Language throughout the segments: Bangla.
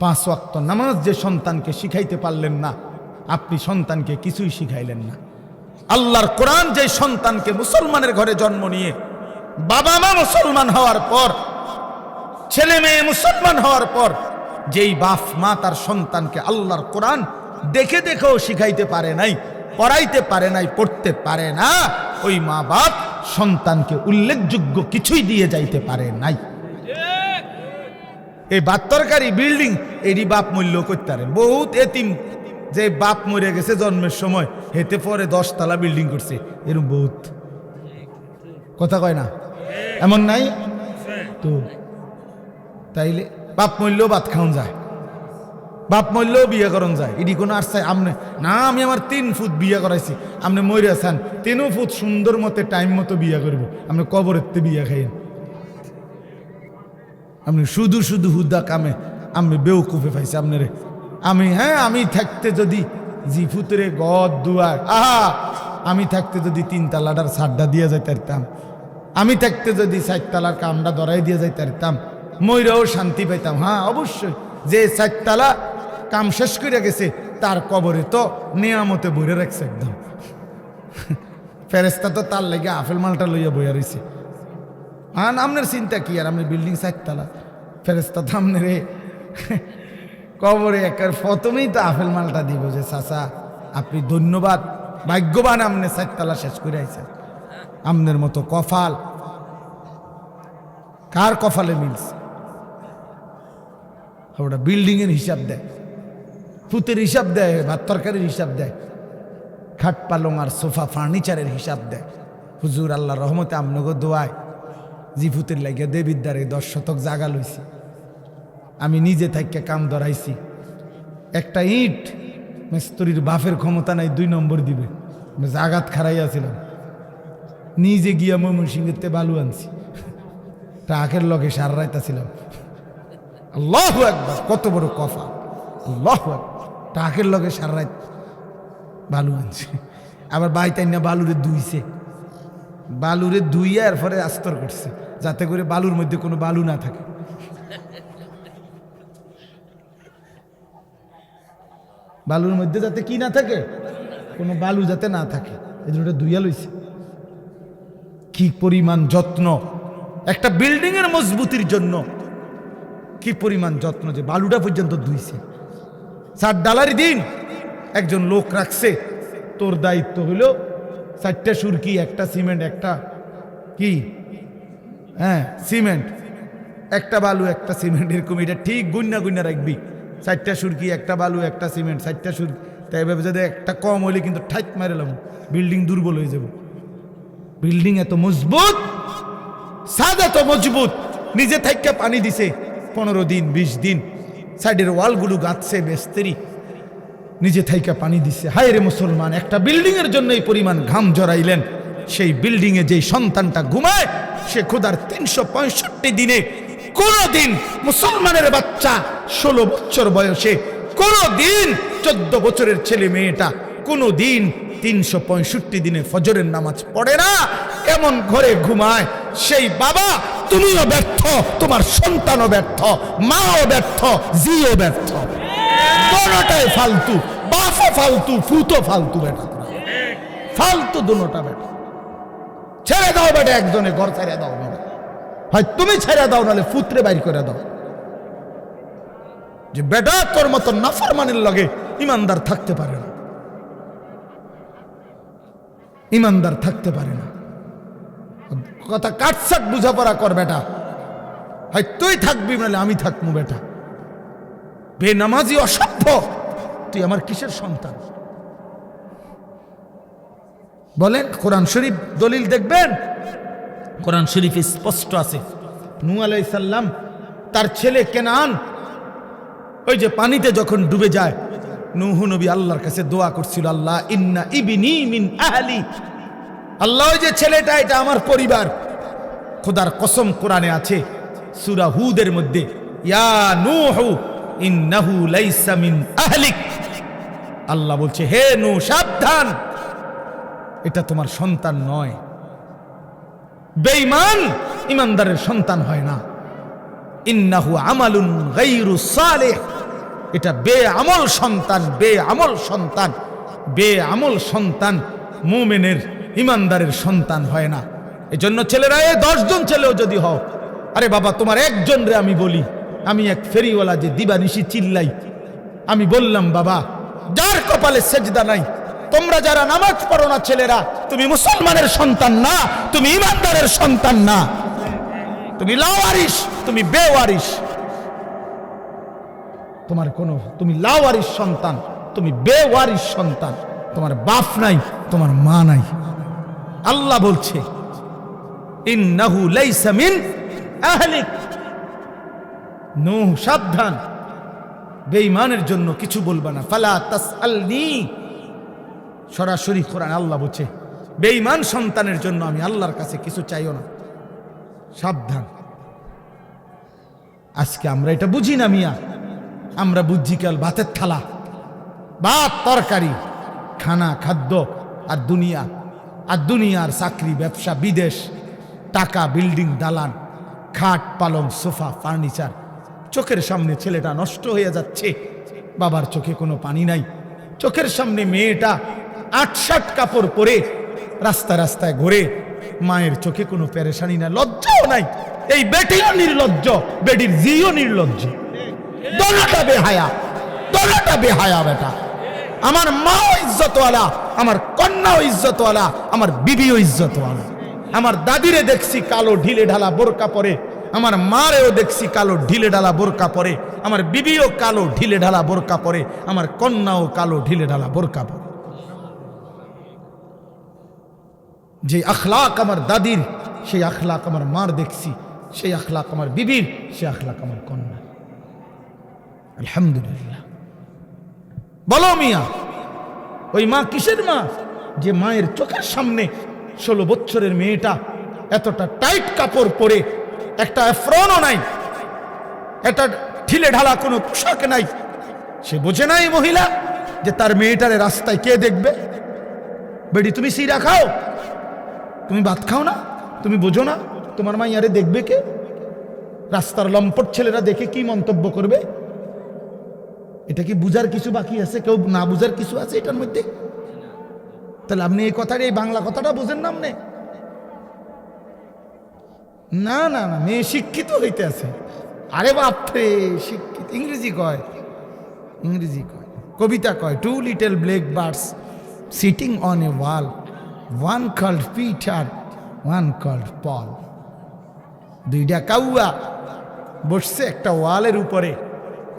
5 ওয়াক্ত নামাজ যে সন্তানকে শিখাইতে পারলেন না, আপনি সন্তানকে কিছুই শিখাইলেন না। আল্লাহর কোরআন যে সন্তানকে মুসলমানের ঘরে জন্ম নিয়ে বাবা মা মুসলমান হওয়ার পর, ছেলে মেয়ে মুসলমান হওয়ার পর, যেই বাপ মা তার সন্তানকে আল্লাহর কোরআন দেখে দেখেও শিখাইতে পারে নাই, পড়াইতে পারে নাই, পড়তে পারে না, ওই মা বাপ সন্তানকে উল্লেখযোগ্য কিছুই দিয়ে যাইতে পারে নাই। এই বাত্তরকারী বিল্ডিং এরই বাপ মূল্য করতে পারে। বহুত এতিম যে বাপ মরে গেছে জন্মের সময়, হেতে পরে 10 তলা বিল্ডিং করছে, এরকম বহুত। কথা কয় না, এমন নাই তো? তাইলে বাপ মূল্যও ভাত খাওয়ান যায়, বাপ মূল্যও বিয়ে করন যায়। এটি কোনো আর চাই আমনে না, আমি আমার 3 ফুট বিয়ে করাইছি, আপনি মরে আছেন 3 ফুট সুন্দর মতে টাইম মতো বিয়ে করবো, আপনি কবরেতে বিয়ে খাইয়েন। আপনি শুধু শুধু হুদা কামে আমি বেউকুফে পাইছি আপনারে। আমি থাকতে যদি জিফুতরে গদ দুয়ার, আমি থাকতে যদি 3 তালাটার সাড্ডা দিয়ে যাইতে পারতাম, আমি থাকতে যদি 4 তালার কামটা ধরাই দিয়ে যাইতে পারতাম, ময়রাও শান্তি পাইতাম। হ্যাঁ অবশ্যই, যে 4 তালা কাম শেষ করে গেছে তার কবরে তো নিয়ামতে বইরে রাখছে একদম। ফেরেস্তা তো তার লেগে আপেল মালটা লইয়া বইয়া রয়েছে। আপনার চিন্তা কি? আর আপনি বিল্ডিং 4 তালা, ফেরেস্তা তো আপনার কবরে একের প্রথমেই তো আপেল মালটা দিব যে চাচা আপনি ধন্যবাদ, ভাগ্যবান, আপনি 4 তালা শেষ করে আইছেন। আপনার মতো কপাল কার কপালে মিলছে? ওটা বিল্ডিং এর হিসাব দেয়, ফুতের হিসাব দেয়, ভাত তরকারির হিসাব দেয়, খাট পালং আর সোফা ফার্নিচারের হিসাব দেয়। হুজুর আল্লাহ রহমতে আমনগো দোয়ায় জিফুতের লাগিয়া দেবীর দ্বারে 10 শতক জাগা লইছি, আমি নিজে থাইকে কাম ধরাইছি। একটা ইট মিস্ত্রির বাফের ক্ষমতা নাই 2 নম্বর দিবে, জাগাত খারাইয়াছিলাম, নিজে গিয়া ময়মনসিংহেতে বালু আনছি, ট্রাকের লগে সার রাইতাছিলাম। আল্লাহু আকবার, কত বড় কফা! আল্লাহু আকবার, ট্রাকের লগে সার রাইত বালু আনছি। আবার বাইতাই না বালুরে ধুইছে, বালুরে ধুইয়া এরপরে আস্তর করছে যাতে করে বালুর মধ্যে কোনো বালু না থাকে। বালুর মধ্যে যাতে কি না থাকে, কোনো বালু যাতে না থাকে, এই জন্য ধুইয়া লইছে। কি পরিমাণ যত্ন একটা বিল্ডিং এর মজবুতির জন্য, কি পরিমাণ যত্ন যে বালুটা পর্যন্ত ধুইছে। 4 ডালার দিন একজন লোক রাখছে, তোর দায়িত্ব হইল 4টা সুরকি, একটা সিমেন্ট, একটা কি সিমেন্ট, একটা বালু, একটা সিমেন্ট, এরকম এটা ঠিক গুন্না গুন্না রাখবি। 4টা সুরকি, একটা বালু, একটা সিমেন্ট, 4টা সুরকি। তাই এভাবে যদি একটা কম হইলে কিন্তু ঠাইট মারেলাম, বিল্ডিং দুর্বল হয়ে যাব। বিল্ডিং এত মজবুত, সাদ এত মজবুত, নিজে থাইকা পানি দিছে 15 দিন 20 দিন, সাইডের ওয়ালগুলো গাঁথছে মিস্ত্রি, নিজে থাইকা পানি দিছে। হায় রে মুসলমান, একটা বিল্ডিং এর জন্য এই পরিমাণ ঘাম জড়াইলেন। সেই বিল্ডিং এ যেই সন্তানটা ঘুমায়, সে খোদার 365 দিনে কোনদিন মুসলমানের বাচ্চা 16 বছর বয়সে, কোনদিন 14 বছরের ছেলে মেয়েটা কোনদিন 365 দিনে ফজরের নামাজ পড়ে না, এমন ঘরে ঘুমায়। সেই বাবা, তুমিও ব্যর্থ, তোমার সন্তানও ব্যর্থ, মাও ব্যর্থ, জিও ব্যর্থ, দোনোটাই ফালতু। বাপও ফালতু, ফুতো ফালতু, বেটা ফালতু, দোনোটা বেটা। ছেড়ে দাও বেটা, একজনে ঘর ছেড়ে দাও বেটা, হয় তুমি ছেড়ে দাও, নাহলে ফুতরে বাইর করে দাও। যে বেটা তোর মতো নাফরমানের লগে ইমানদার থাকতে পারে না, ইমানদার থাকতে পারে না। কথা কাটসাট বুঝাপড়া কর বেটা, হয় তুই থাকবি নাহলে আমি থাকবো বেটা। বেনামাজি অসভ্য, তুই আমার কিসের সন্তান? বলেন, কোরআন শরীফ দলিল দেখবেন, কোরআন শরীফে স্পষ্ট আছে। নূহ আলাইহিস সালাম তার ছেলে কেনান ওই যে পানিতে যখন ডুবে যায়, নূহ নবী আল্লাহর কাছে দোয়া করছিল, আল্লাহ ইন্না ইবনি মিন আহলি, আল্লাহ ওই যে ছেলেটা এটা আমার পরিবার। খোদার কসম কোরআনে আছে সূরা হুদের মধ্যে, ইয়া নূহ ইন্নাহু লাইসা মিন আহলিক, আল্লাহ বলছে হে নূহ সাবধান, এটা তোমার সন্তান নয়। বেঈমান ইমানদারের সন্তান হয় না। ইন্নাহু আমালুন গায়রু সালিহ, এটা বেআমল সন্তান, বেআমল সন্তান, বেআমল সন্তান মুমিনের ইমানদারের সন্তান হয় না। এজন্য ছেলেরা, 10 জন ছেলেও যদি হও, আরে বাবা তোমার একজন রে আমি বলি, আমি এক ফেরিওয়ালা যে দিবানিশি চিল্লাই, আমি বললাম বাবা যার কপালে সেজদা নাই, তোমরা যারা নামাজ পড়ো না ছেলেরা, তুমি মুসলমানের সন্তান না, তুমি ইমানদারের সন্তান না, তুমি লাওয়ারিস, তুমি বেওয়ারিস। তোমার কোনো, তুমি লাওয়ারিস সন্তান, তুমি বেওয়ারিস সন্তান, তোমার বাপ নাই, তোমার মা নাই। আল্লাহ বলছে ইন্নাহু লাইসা মিন আহলিক, নূহ সাবধান, বেঈমানের জন্য কিছু বলবা না। ফালা তাসআলনি, সরাসরি কোরআন আল্লাহ বলছে বেঈমান সন্তানের জন্য আমি আল্লাহর কাছে কিছু চাইও না, সাবধান। আজকে আমরা এটা বুঝি না মিয়া, আমরা বুঝি কাল ভাতের থালা, ভাত তরকারি, খানা খাদ্য, আর দুনিয়া, আর দুনিয়ার চাকরি ব্যবসা, বিদেশ, টাকা, বিল্ডিং, দালান, খাট পালং, সোফা, ফার্নিচার। চোখের সামনে ছেলেটা নষ্ট হয়ে যাচ্ছে, বাবার চোখে কোনো পানি নাই। চোখের সামনে মেয়েটা 8-7 কাপড় পরে রাস্তায় রাস্তায় ঘুরে, মায়ের চোখে কোনো পেরেশানি নাই, লজ্জাও নাই। এই বেটিও নির্লজ্জ, বেটির জিও নির্লজ্জ, দোনোটা বেহায়া, দোনোটা বেহায়া বেটা। আমার মাও ইজ্জতওয়ালা, আমার কন্যাও ইজ্জতওয়ালা, আমার বিবিও ইজ্জতওয়ালা। আমার দাদিরে দেখছি কালো ঢিলে ঢালা বোরকা পরে, আমার মারেও দেখছি কালো ঢিলে ঢালা বোরকা পরে, আমার বিবিও কালো ঢিলে ঢালা বোরকা পরে, আমার কন্যাও কালো ঢিলে ঢালা বোরকা পরে। যে আখলাক আমার দাদির, সেই আখলাক আমার মার দেখছি, সেই আখলাক আমার বিবির, সেই আখলাক আমার কন্যা। আলহামদুলিল্লাহ। বলো মিয়া, ওই মা কিসের মা? যে মায়ের চোখের সামনে 16 বছরের মেয়েটা এতটা টাইট কাপড় পরে, একটা এফরনও নাই, একটা ঢিলে ঢালা কোনো পোশাক নাই, সে বোঝে না এই মহিলা যে তার মেয়েটারে রাস্তায় কে দেখবে। বেডি তুমি সিরা খাও, তুমি ভাত খাও না, তুমি বোঝো না তোমার মাইয়ারে দেখবে কে? রাস্তার লম্পট ছেলেরা দেখে কি মন্তব্য করবে? এটা কি বুঝার কিছু বাকি আছে? কেউ না বুঝার কিছু আছে এটার মধ্যে? তাহলে আপনি এই কথাটা, এই বাংলা কথাটা বুঝেন না আপনি? না না না, মেয়ে শিক্ষিত হইতে আছে। আরে বাপরে, শিক্ষিত ইংরেজি কয়, ইংরেজি কয়, কবিতা কয়, 2 little black birds sitting on a wall, one called Peter, one called Paul. 2টা কাউয়া বসছে একটা ওয়ালের উপরে,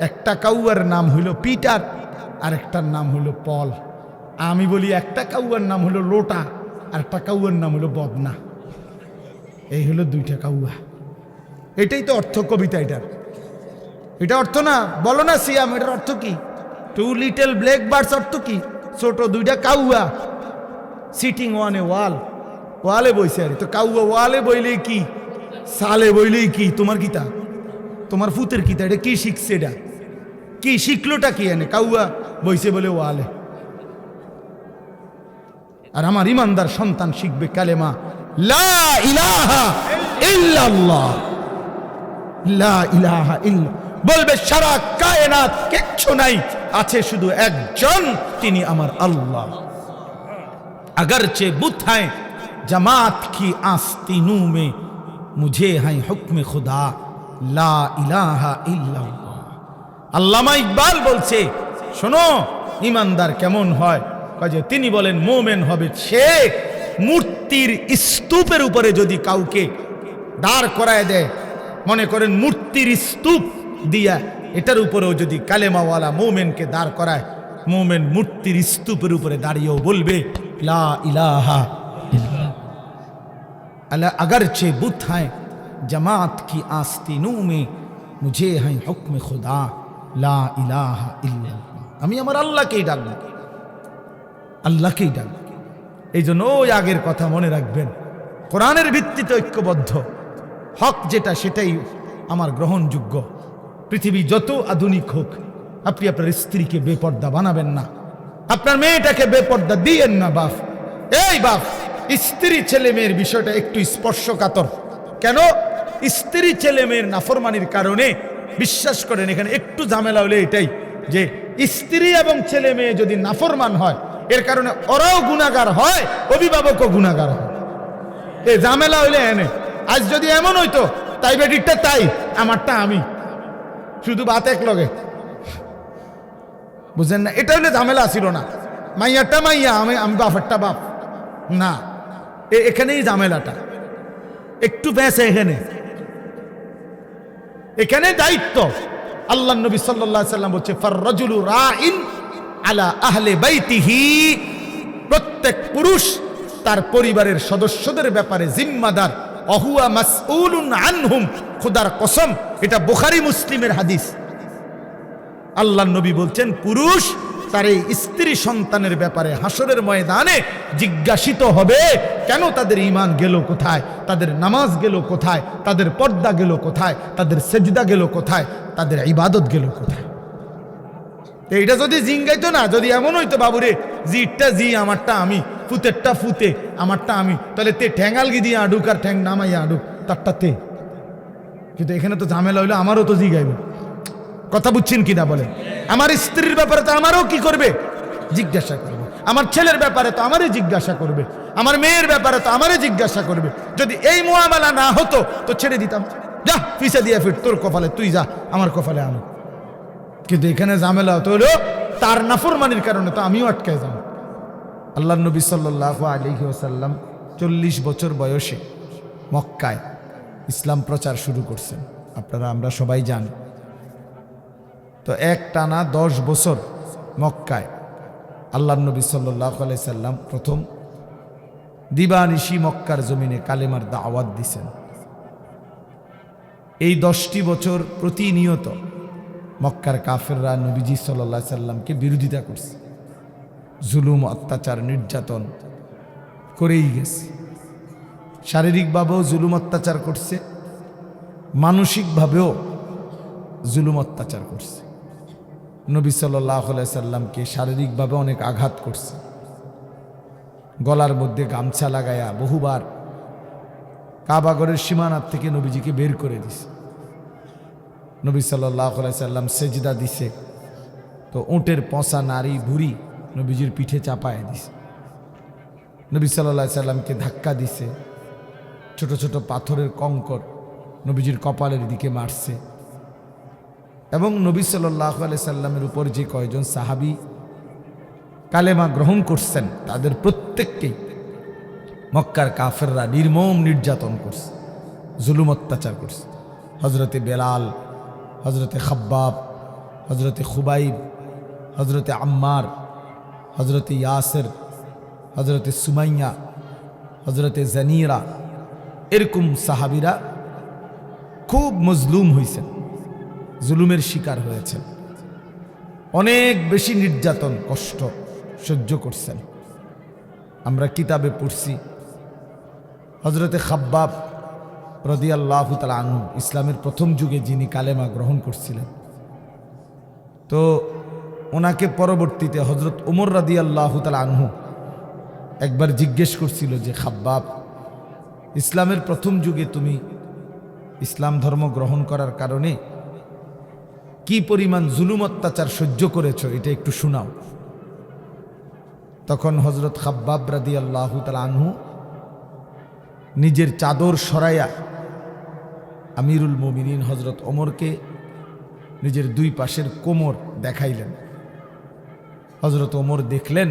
একটা কাউয়ার নাম হইল পিটার, আর একটার নাম হইল পল। আমি বলি একটা কাউয়ার নাম হলো লোটা, আর একটা কাউয়ার নাম হলো বদনা। এই হলো 2টা কাউয়া। এটাই তো অর্থ কবিতা এটার। এটা অর্থ না, বলো না সিয়াম, এটার অর্থ কি? 2 little black birds অর্থ কি? ছোট 2টা কাউয়া সিটিং অন এ ওয়াল, ওয়ালে বইছে। আরে তো কাউয়া ওয়ালে বইলেই কি, সালে বইলেই কি? তোমার কিতা, তোমার ফুতের কিতা? এটা কি শিখছে? এটা কি শিখলোটা কি? এনে কাউয়া বইছে বলে ওয়ালে। আর আমার ইমানদার সন্তান শিখবে কালেমা লা ইলাহা ইল্লাল্লাহ, লা ইলাহা ইল্লা, বলবে সারা কায়নাত কিচ্ছু নাই, আছে শুধু একজন, তিনি আমার আল্লাহ। अगरचे बुत हैं जमात की आस्तीनों में, मुझे है हुक्म खुदा ला इलाहा इल्लल्लाह। আল্লামা ইকবাল বলছে, শোনো ইমানদার কেমন হয়, কাজে তিনি বলেন মোমেন হবে সে মূর্তির স্তূপের উপরে যদি কাউকে দাঁড় করায় দেয়, মনে করেন মূর্তির স্তূপ দিয়া এটার উপরেও যদি কালেমাওয়ালা মোমেনকে দাঁড় করায়, মোমেন মূর্তির স্তূপের উপরে দাঁড়িয়েও বলবে লা ইলাহা इल्लल्लाह। अगरचे बुत हैं जमात की आस्तीनों में, मुझे है हुक्म खुदा ला इलाहा इल्लल्लाह। আমি আমার আল্লাহকেই ডাকবো, আল্লাহকেই ডাকবো। এই জন্য ওই আগের কথা মনে রাখবেন, কোরআনের ভিত্তিতে ঐক্যবদ্ধ, হক যেটা সেটাই আমার গ্রহণযোগ্য। পৃথিবী যত আধুনিক হোক, আপনি আপনার স্ত্রীকে বেপর্দা বানাবেন না, আপনার মেয়েটাকে বেপর্দা দিয়েন না। বাপ, এই বাপ, স্ত্রী ছেলে মেয়ের বিষয়টা একটু স্পর্শকাতর। কেন? স্ত্রী ছেলে মেয়ের নাফরমানির কারণে বিশ্বাস করেন এখানে একটু ঝামেলা হলে এটাই যে স্ত্রী এবং ছেলে মেয়ে যদি নাফরমান হয়, এর কারণে ওরাও গুনাহগার হয়, অভিভাবকও গুনাহগার হয়। এই ঝামেলা হইলে এনে আজ যদি এমন হইতো, তাই বেটিরটা তাই, আমারটা আমি, শুধু বাত এক লগে, বুঝেন না? এটা হলে ঝামেলা ছিল না। মাইয়ারটা মাইয়া, আমি বাপেরটা বাপ না, এখানেই ঝামেলাটা একটু বেঁচে। এখানে দায়িত্ব আল্লাহ নবী সাল্লাল্লাহু আলাইহি সাল্লাম বলছে, ফাররাজুলু রাইন আলা আহলি বাইতিহি, প্রত্যেক পুরুষ তার পরিবারের সদস্যদের ব্যাপারে জিম্মাদার, অহুয়া মাসউলুন আনহুম, খোদার কসম এটা বুখারী মুসলিমের হাদিস। আল্লাহ নবী বলছেন, পুরুষ তার এই স্ত্রী সন্তানের ব্যাপারে হাসরের ময়দানে জিজ্ঞাসিত হবে, কেন তাদের ঈমান গেল কোথায়, তাদের নামাজ গেল কোথায়, তাদের পর্দা গেল কোথায়, তাদের সেজদা গেল কোথায়, তাদের ইবাদত গেল কোথায়। এইটা যদি জিঙ্গাইতো না, যদি এমন হইতো বাবুরে জিটটা জি আমারটা আমি, ফুতেরটা ফুতে আমারটা আমি, তাহলে তে ঠ্যাঙ্গালগি দিয়ে আডুক আর ঠ্যাং নামাইয়া আডুক তারটা তে। কিন্তু এখানে তো ঝামেলা হইলো, আমারও তো জিগাইবে। কথা বুঝছেন কিনা বলেন? আমার স্ত্রীর ব্যাপারে তো আমারও কি করবে, জিজ্ঞাসা করবে। আমার ছেলের ব্যাপারে তো আমারই জিজ্ঞাসা করবে। আমার মেয়ের ব্যাপারে তো আমারই জিজ্ঞাসা করবে। যদি এই মুআমালা না হতো তো ছেড়ে দিতাম, যা পিছে দিয়ে ফির, তোর কপালে তুই যা, আমার কপালে আমি। কিন্তু এখানে ঝামেলা হতো হলো তার নাফরমানির কারণে তো আমিও আটকায় যাব। আল্লাহ নবী সাল্লাল্লাহু আলাইহি ওয়াসাল্লাম 40 বছর বয়সে মক্কায় ইসলাম প্রচার শুরু করছেন, আপনারা আমরা সবাই জানি। তো এক টানা 10 বছর মক্কায় আল্লাহ নবী সাল্লাল্লাহু আলাইহি সাল্লাম প্রথম দিবানিশি মক্কার জমিনে কালেমার দাওয়াত দিছেন। এই 10টি বছর প্রতিনিয়ত মক্কার কাফেররা নবীজি সাল্লাল্লাহু আলাইহি সাল্লামকে বিরোধিতা করছে, জুলুম অত্যাচার নির্যাতন করেই গেছে। শারীরিকভাবেও জুলুম অত্যাচার করছে, মানসিকভাবেও জুলুম অত্যাচার করছে। নবী সাল্লাল্লাহু আলাইহি সাল্লামকে শারীরিকভাবে অনেক আঘাত করছে, গলার মধ্যে গামছা লাগায়া বহুবার কাবাগরের সীমানার থেকে নবীজিকে বের করে দিছে। নবী সাল্লাল্লাহু আলাইহি সাল্লাম সেজদা দিছে, তো উটের পচা নারী বুড়ি নবীজির পিঠে চাপায় দিছে। নবী সাল্লাল্লাহু আলাইহি সাল্লামকে ধাক্কা দিছে, ছোট ছোট পাথরের কঙ্কর নবীজির কপালের দিকে মারছে। এবং নবী সাল্লাল্লাহু আলাইহি সাল্লামের উপর যে কয়জন সাহাবী কালেমা গ্রহণ করছেন, তাদের প্রত্যেককেই মক্কার কাফেররা নির্মম নির্যাতন করছে, জুলুম অত্যাচার করছে। হজরতে বেলাল, হজরতে খাব্বাব, হজরতে খুবাইব, হজরতে আম্মার, হজরতে ইয়াসের, হজরতে সুমাইয়া, হজরতে জানিরা, এরকম সাহাবীরা খুব মজলুম হয়েছেন, জুলুমের শিকার হয়েছেন, অনেক বেশি নির্যাতন কষ্ট সহ্য করছেন। আমরা কিতাবে পড়ছি হজরতে খাব্বাব রাদিয়াল্লাহু তাআলা আনহু, ইসলামের প্রথম যুগে যিনি কালেমা গ্রহণ করছিলেন, তো ওনাকে পরবর্তীতে হজরত ওমর রাদিয়াল্লাহু তাআলা আনহু একবার জিজ্ঞেস করছিল যে, খাব্বাব, ইসলামের প্রথম যুগে তুমি ইসলাম ধর্ম গ্রহণ করার কারণে কি পরিমাণ জুলুম অত্যাচার সহ্য করেছ, এটা একটু শোনাও। তখন হজরত খাব্বাব রাদিয়াল্লাহু তাআলা আনহু নিজের চাদর সরাইয়া আমিরুল মুমিনিন হজরত ওমরকে নিজের দুই পাশের কোমর দেখাইলেন। হজরত ওমর দেখলেন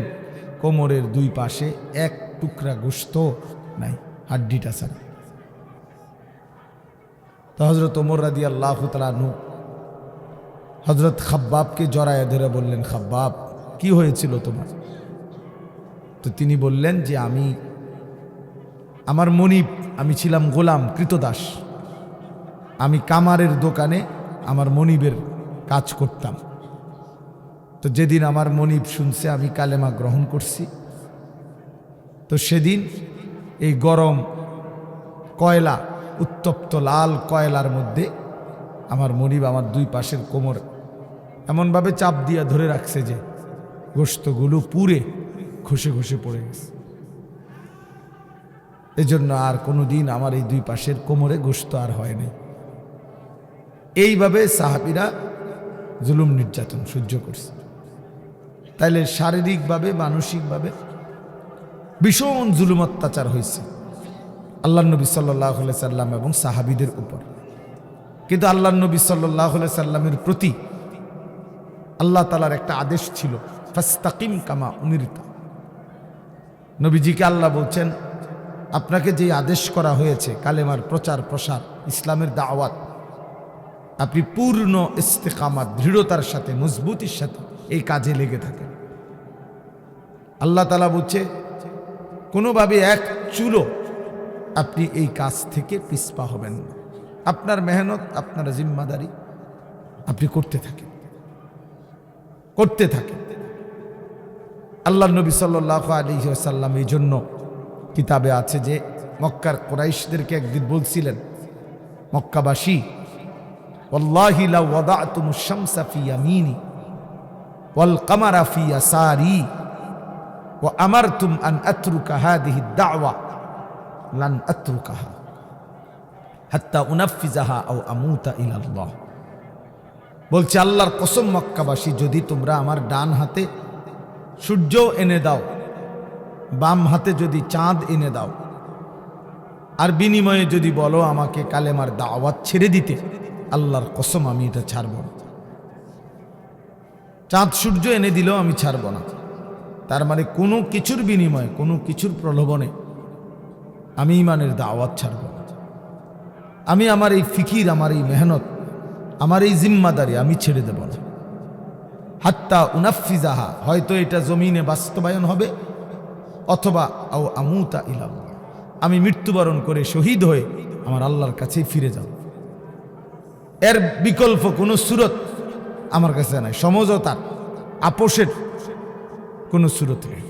কোমরের দুই পাশে এক টুকরা গোশত নাই, হাড্ডিটা ছাড়া। তো হজরত ওমর রাদিয়াল্লাহু তাআলা আনহু হজরত খাব্বাবকে জড়ায় ধরে বললেন, খাব্বাব, কি হয়েছিল তোমার? তো তিনি বললেন যে, আমার মনিব, আমি ছিলাম গোলাম, কৃতদাস, আমি কামারের দোকানে আমার মনিবের কাজ করতাম। তো যেদিন আমার মনিব শুনছে আমি কালেমা গ্রহণ করছি, তো সেদিন এই গরম কয়লা, উত্তপ্ত লাল কয়লার মধ্যে আমার মনিব আমার দুই পাশের কোমর এমনভাবে চাপ দিয়া ধরে রাখছে যে গোশতগুলো পুড়ে খসে খসে পড়ে গেছে। এজন্য আর কোনোদিন আমার এই দুই পাশের কোমরে গোশত আর হয় নাই। এইভাবে সাহাবীরা জুলুম নির্যাতন সহ্য করছে। তাইলে শারীরিকভাবে মানসিকভাবে ভীষণ জুলুম অত্যাচার হয়েছে আল্লাহ নবী সাল্লাল্লাহু আলাইহি সাল্লাম এবং সাহাবীদের উপর। কিন্তু আল্লাহ নবী সাল্লাল্লাহু আলাইহি সাল্লামের প্রতি আল্লাহ তাআলার একটা আদেশ ছিল, ফাস্তাকিম কামা উমিরতা। নবীজিকে আল্লাহ বলছেন, আপনাকে যে আদেশ করা হয়েছে কালেমার প্রচার প্রসার, ইসলামের দাওয়াত, আপনি পূর্ণ ইস্তেকামাত, দৃঢ়তার সাথে, মজবুতির সাথে এই কাজে লেগে থাকেন। আল্লাহ তাআলা বলছে, কোনোভাবে এক চুলো আপনি এই কাজ থেকে পিছপা হবেন না। আপনার মেহনত, আপনার জিম্মাদারি আপনি করতে থাকেন, করতে থাকেন। আল্লাহ নবী সাল্লাল্লাহু আলাইহি ওয়াসাল্লাম এই জন্য কিতাবে আছে যে মক্কার কুরাইশদেরকে একদিন বলছিলেন, মক্কাবাসী, ওয়াল্লাহি লাউ ওয়াদাতুমুশ শামসা ফি ইয়ামিনি ওয়াল কামারা ফি ইয়াসারি ওয়া আমারতুম আন আতরুকা হাদিহি দাওয়া লান আতরুকাহা হাত্তা উনাফিজাহা আও আমুতা ইলাল্লাহ। বলছে আল্লাহর কসম, মক্কাবাসী, যদি তোমরা আমার ডান হাতে সূর্য এনে দাও, বাম হাতে যদি চাঁদ এনে দাও, আর বিনিময়ে যদি বলো আমাকে কালেমার দাওয়াত ছেড়ে দিতে, আল্লাহর কসম আমি এটা ছাড়ব না। চাঁদ সূর্য এনে দিলেও আমি ছাড়ব না। তার মানে কোনো কিছুর বিনিময়ে, কোনো কিছুর প্রলোভনে আমি ইমানের দাওয়াত ছাড়ব না। আমি আমার এই ফিকির, আমার এই মেহনত, আমার এই জিম্মাদারি আমি ছেড়ে দেব না। হাত্তা উনাফিজাহা, হয়তো এটা জমিনে বাস্তবায়ন হবে, অথবা আও আমুতা ইলাল্লাহ, আমি মৃত্যুবরণ করে শহীদ হয়ে আমার আল্লাহর কাছেই ফিরে যাব। এর বিকল্প কোনো সুরত আমার কাছে নাই। সমঝোতার, আপোষের কোনো সুরত নেই,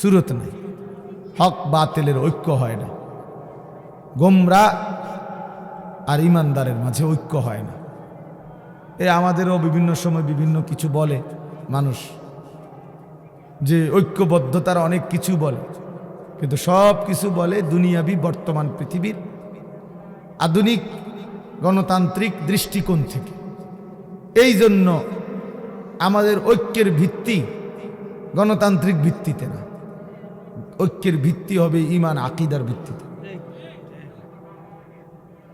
সুরত নেই। হক বাতিলের ঐক্য হয় না, গোমরা আর ইমানদারের মাঝে ঐক্য হয় না। আমাদেরও বিভিন্ন সময় বিভিন্ন কিছু বলে মানুষ, যে ঐক্যবদ্ধতার অনেক কিছু বলে, কিন্তু সব কিছু বলে দুনিয়াবি বর্তমান পৃথিবীর আধুনিক গণতান্ত্রিক দৃষ্টিকোণ থেকে। এই জন্য আমাদের ঐক্যের ভিত্তি গণতান্ত্রিক ভিত্তিতে না, ঐক্যের ভিত্তি হবে ঈমান আকীদার ভিত্তিতে।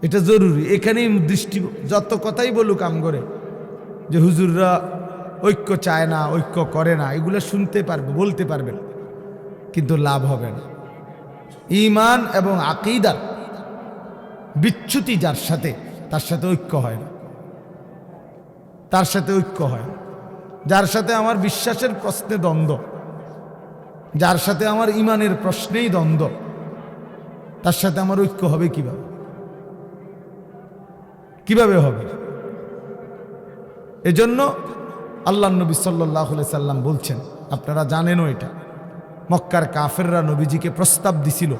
এটা জরুরি। এখানেই দৃষ্টি, যত কথাই বলুক আম করে যে হুজুররা ঐক্য চায় না, ঐক্য করে না, এগুলো শুনতে পারবে, বলতে পারবেন, কিন্তু লাভ হবে না। ঈমান এবং আকীদার বিচ্যুতি যার সাথে, তার সাথে ঐক্য হয় না, তার সাথে ঐক্য হয় না। যার সাথে আমার বিশ্বাসের প্রশ্নে দ্বন্দ্ব, যার সাথে আমার ঈমানের প্রশ্নেই দ্বন্দ্ব, তার সাথে আমার ঐক্য হবে কিভাবে? কিভাবে হবে? এজন্য আল্লাহ নবী সাল্লাল্লাহু আলাইহি সাল্লাম বলছেন, আপনারা জানেনও এটা, মক্কার কাফেররা নবীজিকে প্রস্তাব দিছিল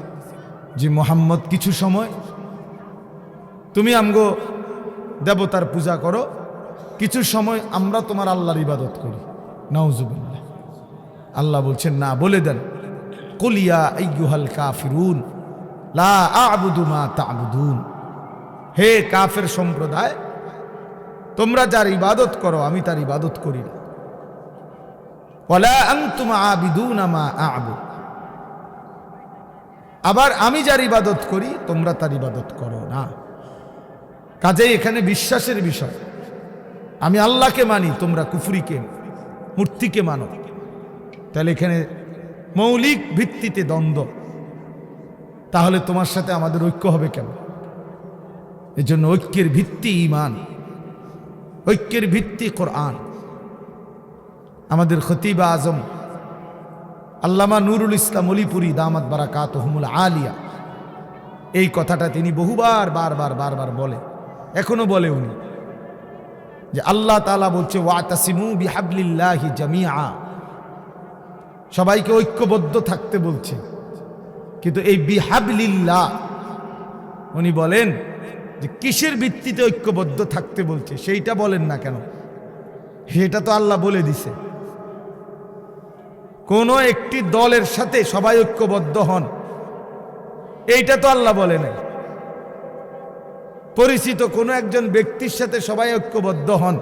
যে মুহাম্মদ কিছু সময় তুমি আমগো দেবতার পূজা করো, কিছু সময় আমরা তোমার আল্লাহর ইবাদত করি। নাউজুবিল্লাহ। আল্লাহ বলছেন না, বলে দেন, কুল ইয়া আইয়ুহাল কাফিরুন লা আ'বুদু মা তা'বুদুন, হে কাফের সম্প্রদায়, তোমরা যার ইবাদত করো আমি তার ইবাদত করি না। ওয়ালা আনতুম আবিদুনা মা আ'বুদ, আবার আমি যার ইবাদত করি তোমরা তার ইবাদত করো না। কাজেই এখানে বিশ্বাসের বিষয়। আমি আল্লাহকে মানি, তোমরা কুফরিকে, মূর্তিকে মানো। তাহলে এখানে মৌলিক ভিত্তিতে দ্বন্দ্ব, তাহলে তোমার সাথে আমাদের ঐক্য হবে কেন? এজন্য ঐক্যের ভিত্তি ঈমান, ঐক্যের ভিত্তি কোরআন। আমাদের খতিব আজম আল্লামা নুরুল ইসলাম অলিপুরি দামাত বারাকাতুহুমুল আলিয়া, এই কথাটা তিনি বহুবার বারবার বলে, এখনো বলে উনি, যে আল্লাহ তাআলা বলছে ওয়াতাসিমু বিহাবলিল্লাহি জামিআ, সবাইকে ঐক্যবদ্ধ থাকতে বলছে। কিন্তু এই বিহাবলিল্লাহ উনি বলেন যে কিসের ভিত্তিতে ঐক্যবদ্ধ থাকতে বলছে সেইটা বলেন না কেন? সেটা তো আল্লাহ বলে দিছে, কোন একটি দলের সাথে সবাই ঐক্যবদ্ধ হন, এইটা তো আল্লাহ বলে নাই। পরিচিত কোনো একজন ব্যক্তির সাথে সবাই ঐক্যবদ্ধ হন,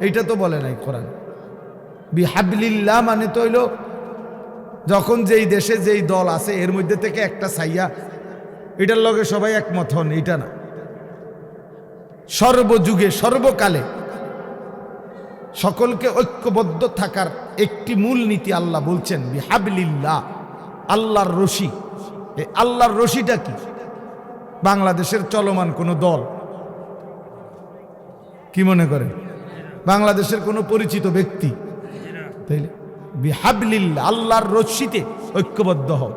এইটা তো বলে নাই কোরআন। বিহাবলিল্লাহ মানে তো হইল যখন যেই দেশে যেই দল আছে এর মধ্যে থেকে একটা ছাইয়া, এটার লগে সবাই একমত হন, এটা না। সর্বযুগে সর্বকালে সকলকে ঐক্যবদ্ধ থাকার একটি মূল নীতি আল্লাহ বলছেন বিহাবলিল্লাহ, আল্লাহর রশি। এই আল্লাহর রশিটা কি? বাংলাদেশের চলমান কোনো দল? কি মনে করেন? বাংলাদেশের কোনো পরিচিত ব্যক্তি? তাইলে বিহাবলিল্লাহ, আল্লাহর রশিতে ঐক্যবদ্ধ হও।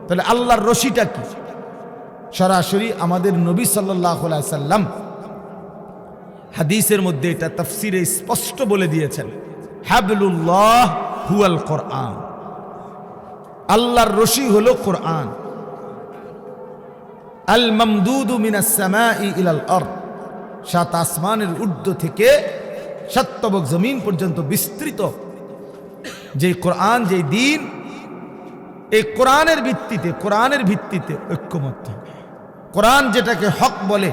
তাহলে আল্লাহর রশিটা কি? সরাসরি আমাদের নবী সাল্লাল্লাহু আলাইহি সাল্লাম হাদিসের মধ্যে এটা তাফসিরে স্পষ্ট বলে দিয়েছেন, হাবলুল্লাহ হুয়াল কোরআন। আল্লাহর রশি হলো কোরআন। আল মামদুদু মিনাস সামাই ইলাল আরদ, সাত আসমানের ঊর্ধ্ব থেকে সাত তবক জমিন পর্যন্ত বিস্তৃত যে কোরআন, যে দিন, এই কোরআনের ভিত্তিতে ঐক্যমত। কোরআন যেটাকে হক বলে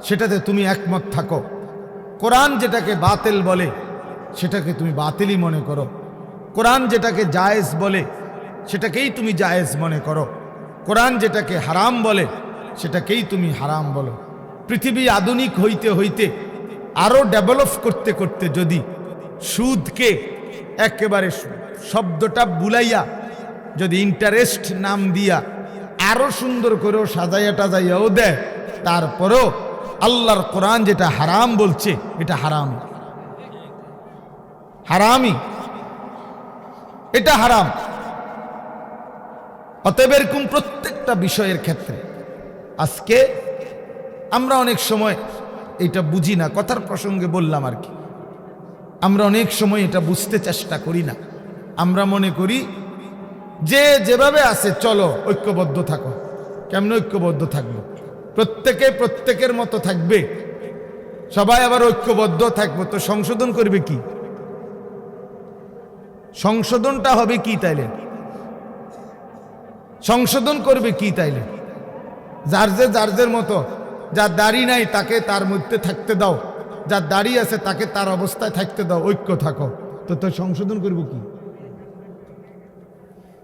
সেটাতে তুমি একমত থাকো। কোরআন যেটাকে বাতিল বলে সেটাকে তুমি বাতিলই মনে করো। কোরআন যেটাকে জায়েজ বলে সেটাকেই তুমি জায়েজ মনে করো। কোরআন যেটাকে হারাম বলে সেটাকেই তুমি হারাম বলো। পৃথিবী আধুনিক হইতে হইতে আরো ডেভেলপ করতে করতে যদি সুদকে একেবারে শব্দটা বুলাইয়া যদি ইন্টারেস্ট নাম দিয়া আরো সুন্দর করেও সাজাইয়া টাজাইয়াও দেয়, তারপরেও আল্লাহর কোরআন যেটা হারাম বলছে এটা হারামই, এটা হারাম। অতএব এরকম প্রত্যেকটা বিষয়ের ক্ষেত্রে আজকে আমরা অনেক সময় এটা বুঝি না, কথার প্রসঙ্গে বললাম আর কি। আমরা অনেক সময় এটা বুঝতে চেষ্টা করি না। আমরা মনে করি যে যেভাবে আছে চলো ঐক্যবদ্ধ থাকো। কেমন ঐক্যবদ্ধ থাকবো? প্রত্যেকে প্রত্যেকের মতো থাকবে, সবাই আবার ঐক্যবদ্ধ থাকবো, তো সংশোধন করবে কি? সংশোধনটা হবে কি তাইলে? সংশোধন করবে কি তাইলে? যার মতো, যার দাড়ি নাই তাকে তার মধ্যে থাকতে দাও, যার দাড়ি আছে তাকে তার অবস্থায় থাকতে দাও, ঐক্য থাকো। তো সংশোধন করব কি?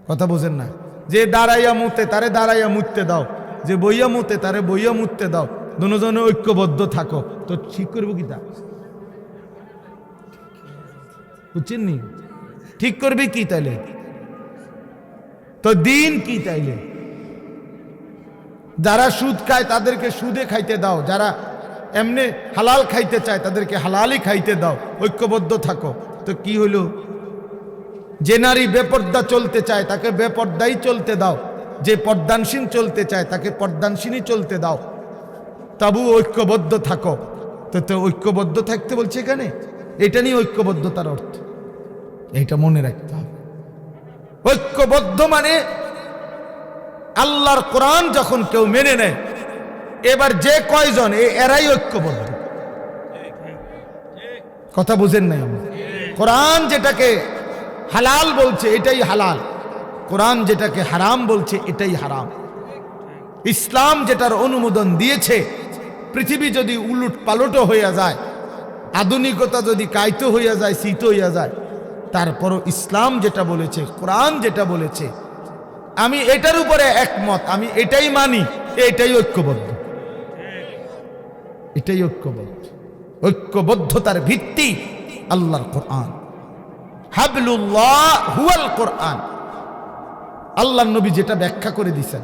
কথা বোঝেন না? যে দাঁড়াইয়া মুতে তারে দাঁড়াইয়া মুততে দাও, যে বইয়া মুতে তারে বইয়া মুততে দাও, দুজনে ঐক্যবদ্ধ থাকো। তো ঠিক করবো কি? তা বুঝছেন নি? ঠিক করবে কি তাইলে? তো দিন কি তাইলে? যারা সুদ খায় তাদেরকে সুদে খাইতে দাও, যারা এমনি হালাল খাইতে চায় তাদেরকে হালালই খাইতে দাও, ঐক্যবদ্ধ থাকো। তো কি হলো? যে নারী বেপর্দা চলতে চায় তাকে বেপর্দাই চলতে দাও, যে পর্দানসীন চলতে চায় তাকে পর্দানসীনই চলতে দাও, তবু ঐক্যবদ্ধ থাকো। তো ঐক্যবদ্ধ থাকতে বলছে এখানে, এটা নিয়ে ঐক্যবদ্ধতার অর্থ এইটা মনে রাখতে হবে। ঐক্যবদ্ধ মানে আল্লাহর কোরআন যখন কেউ মেনে নেয়, এবার যে কয়জন এরাই ঐক্যবদ্ধ। কথা বুঝেন নাই? কোরআন যেটাকে হালাল বলছে এটাই হালাল, কোরআন যেটাকে হারাম বলছে এটাই হারাম। ইসলাম যেটার অনুমোদন দিয়েছে, পৃথিবী যদি উলট পালটও হইয়া যায়, আধুনিকতা যদি কায়িত হইয়া যায়, শীত হইয়া যায়, তারপরও ইসলাম যেটা বলেছে, কোরআন যেটা বলেছে, আমি এটার উপরে একমত, আমি এটাই মানি, এটাই ঐক্যবদ্ধ। এটাই ঐক্যবদ্ধ। ঐক্যবদ্ধতার ভিত্তি আল্লাহর কোরআন। হাবলুল্লাহ হুয়াল কোরআন। আল্লাহর নবী যেটা ব্যাখ্যা করে দিয়েছেন,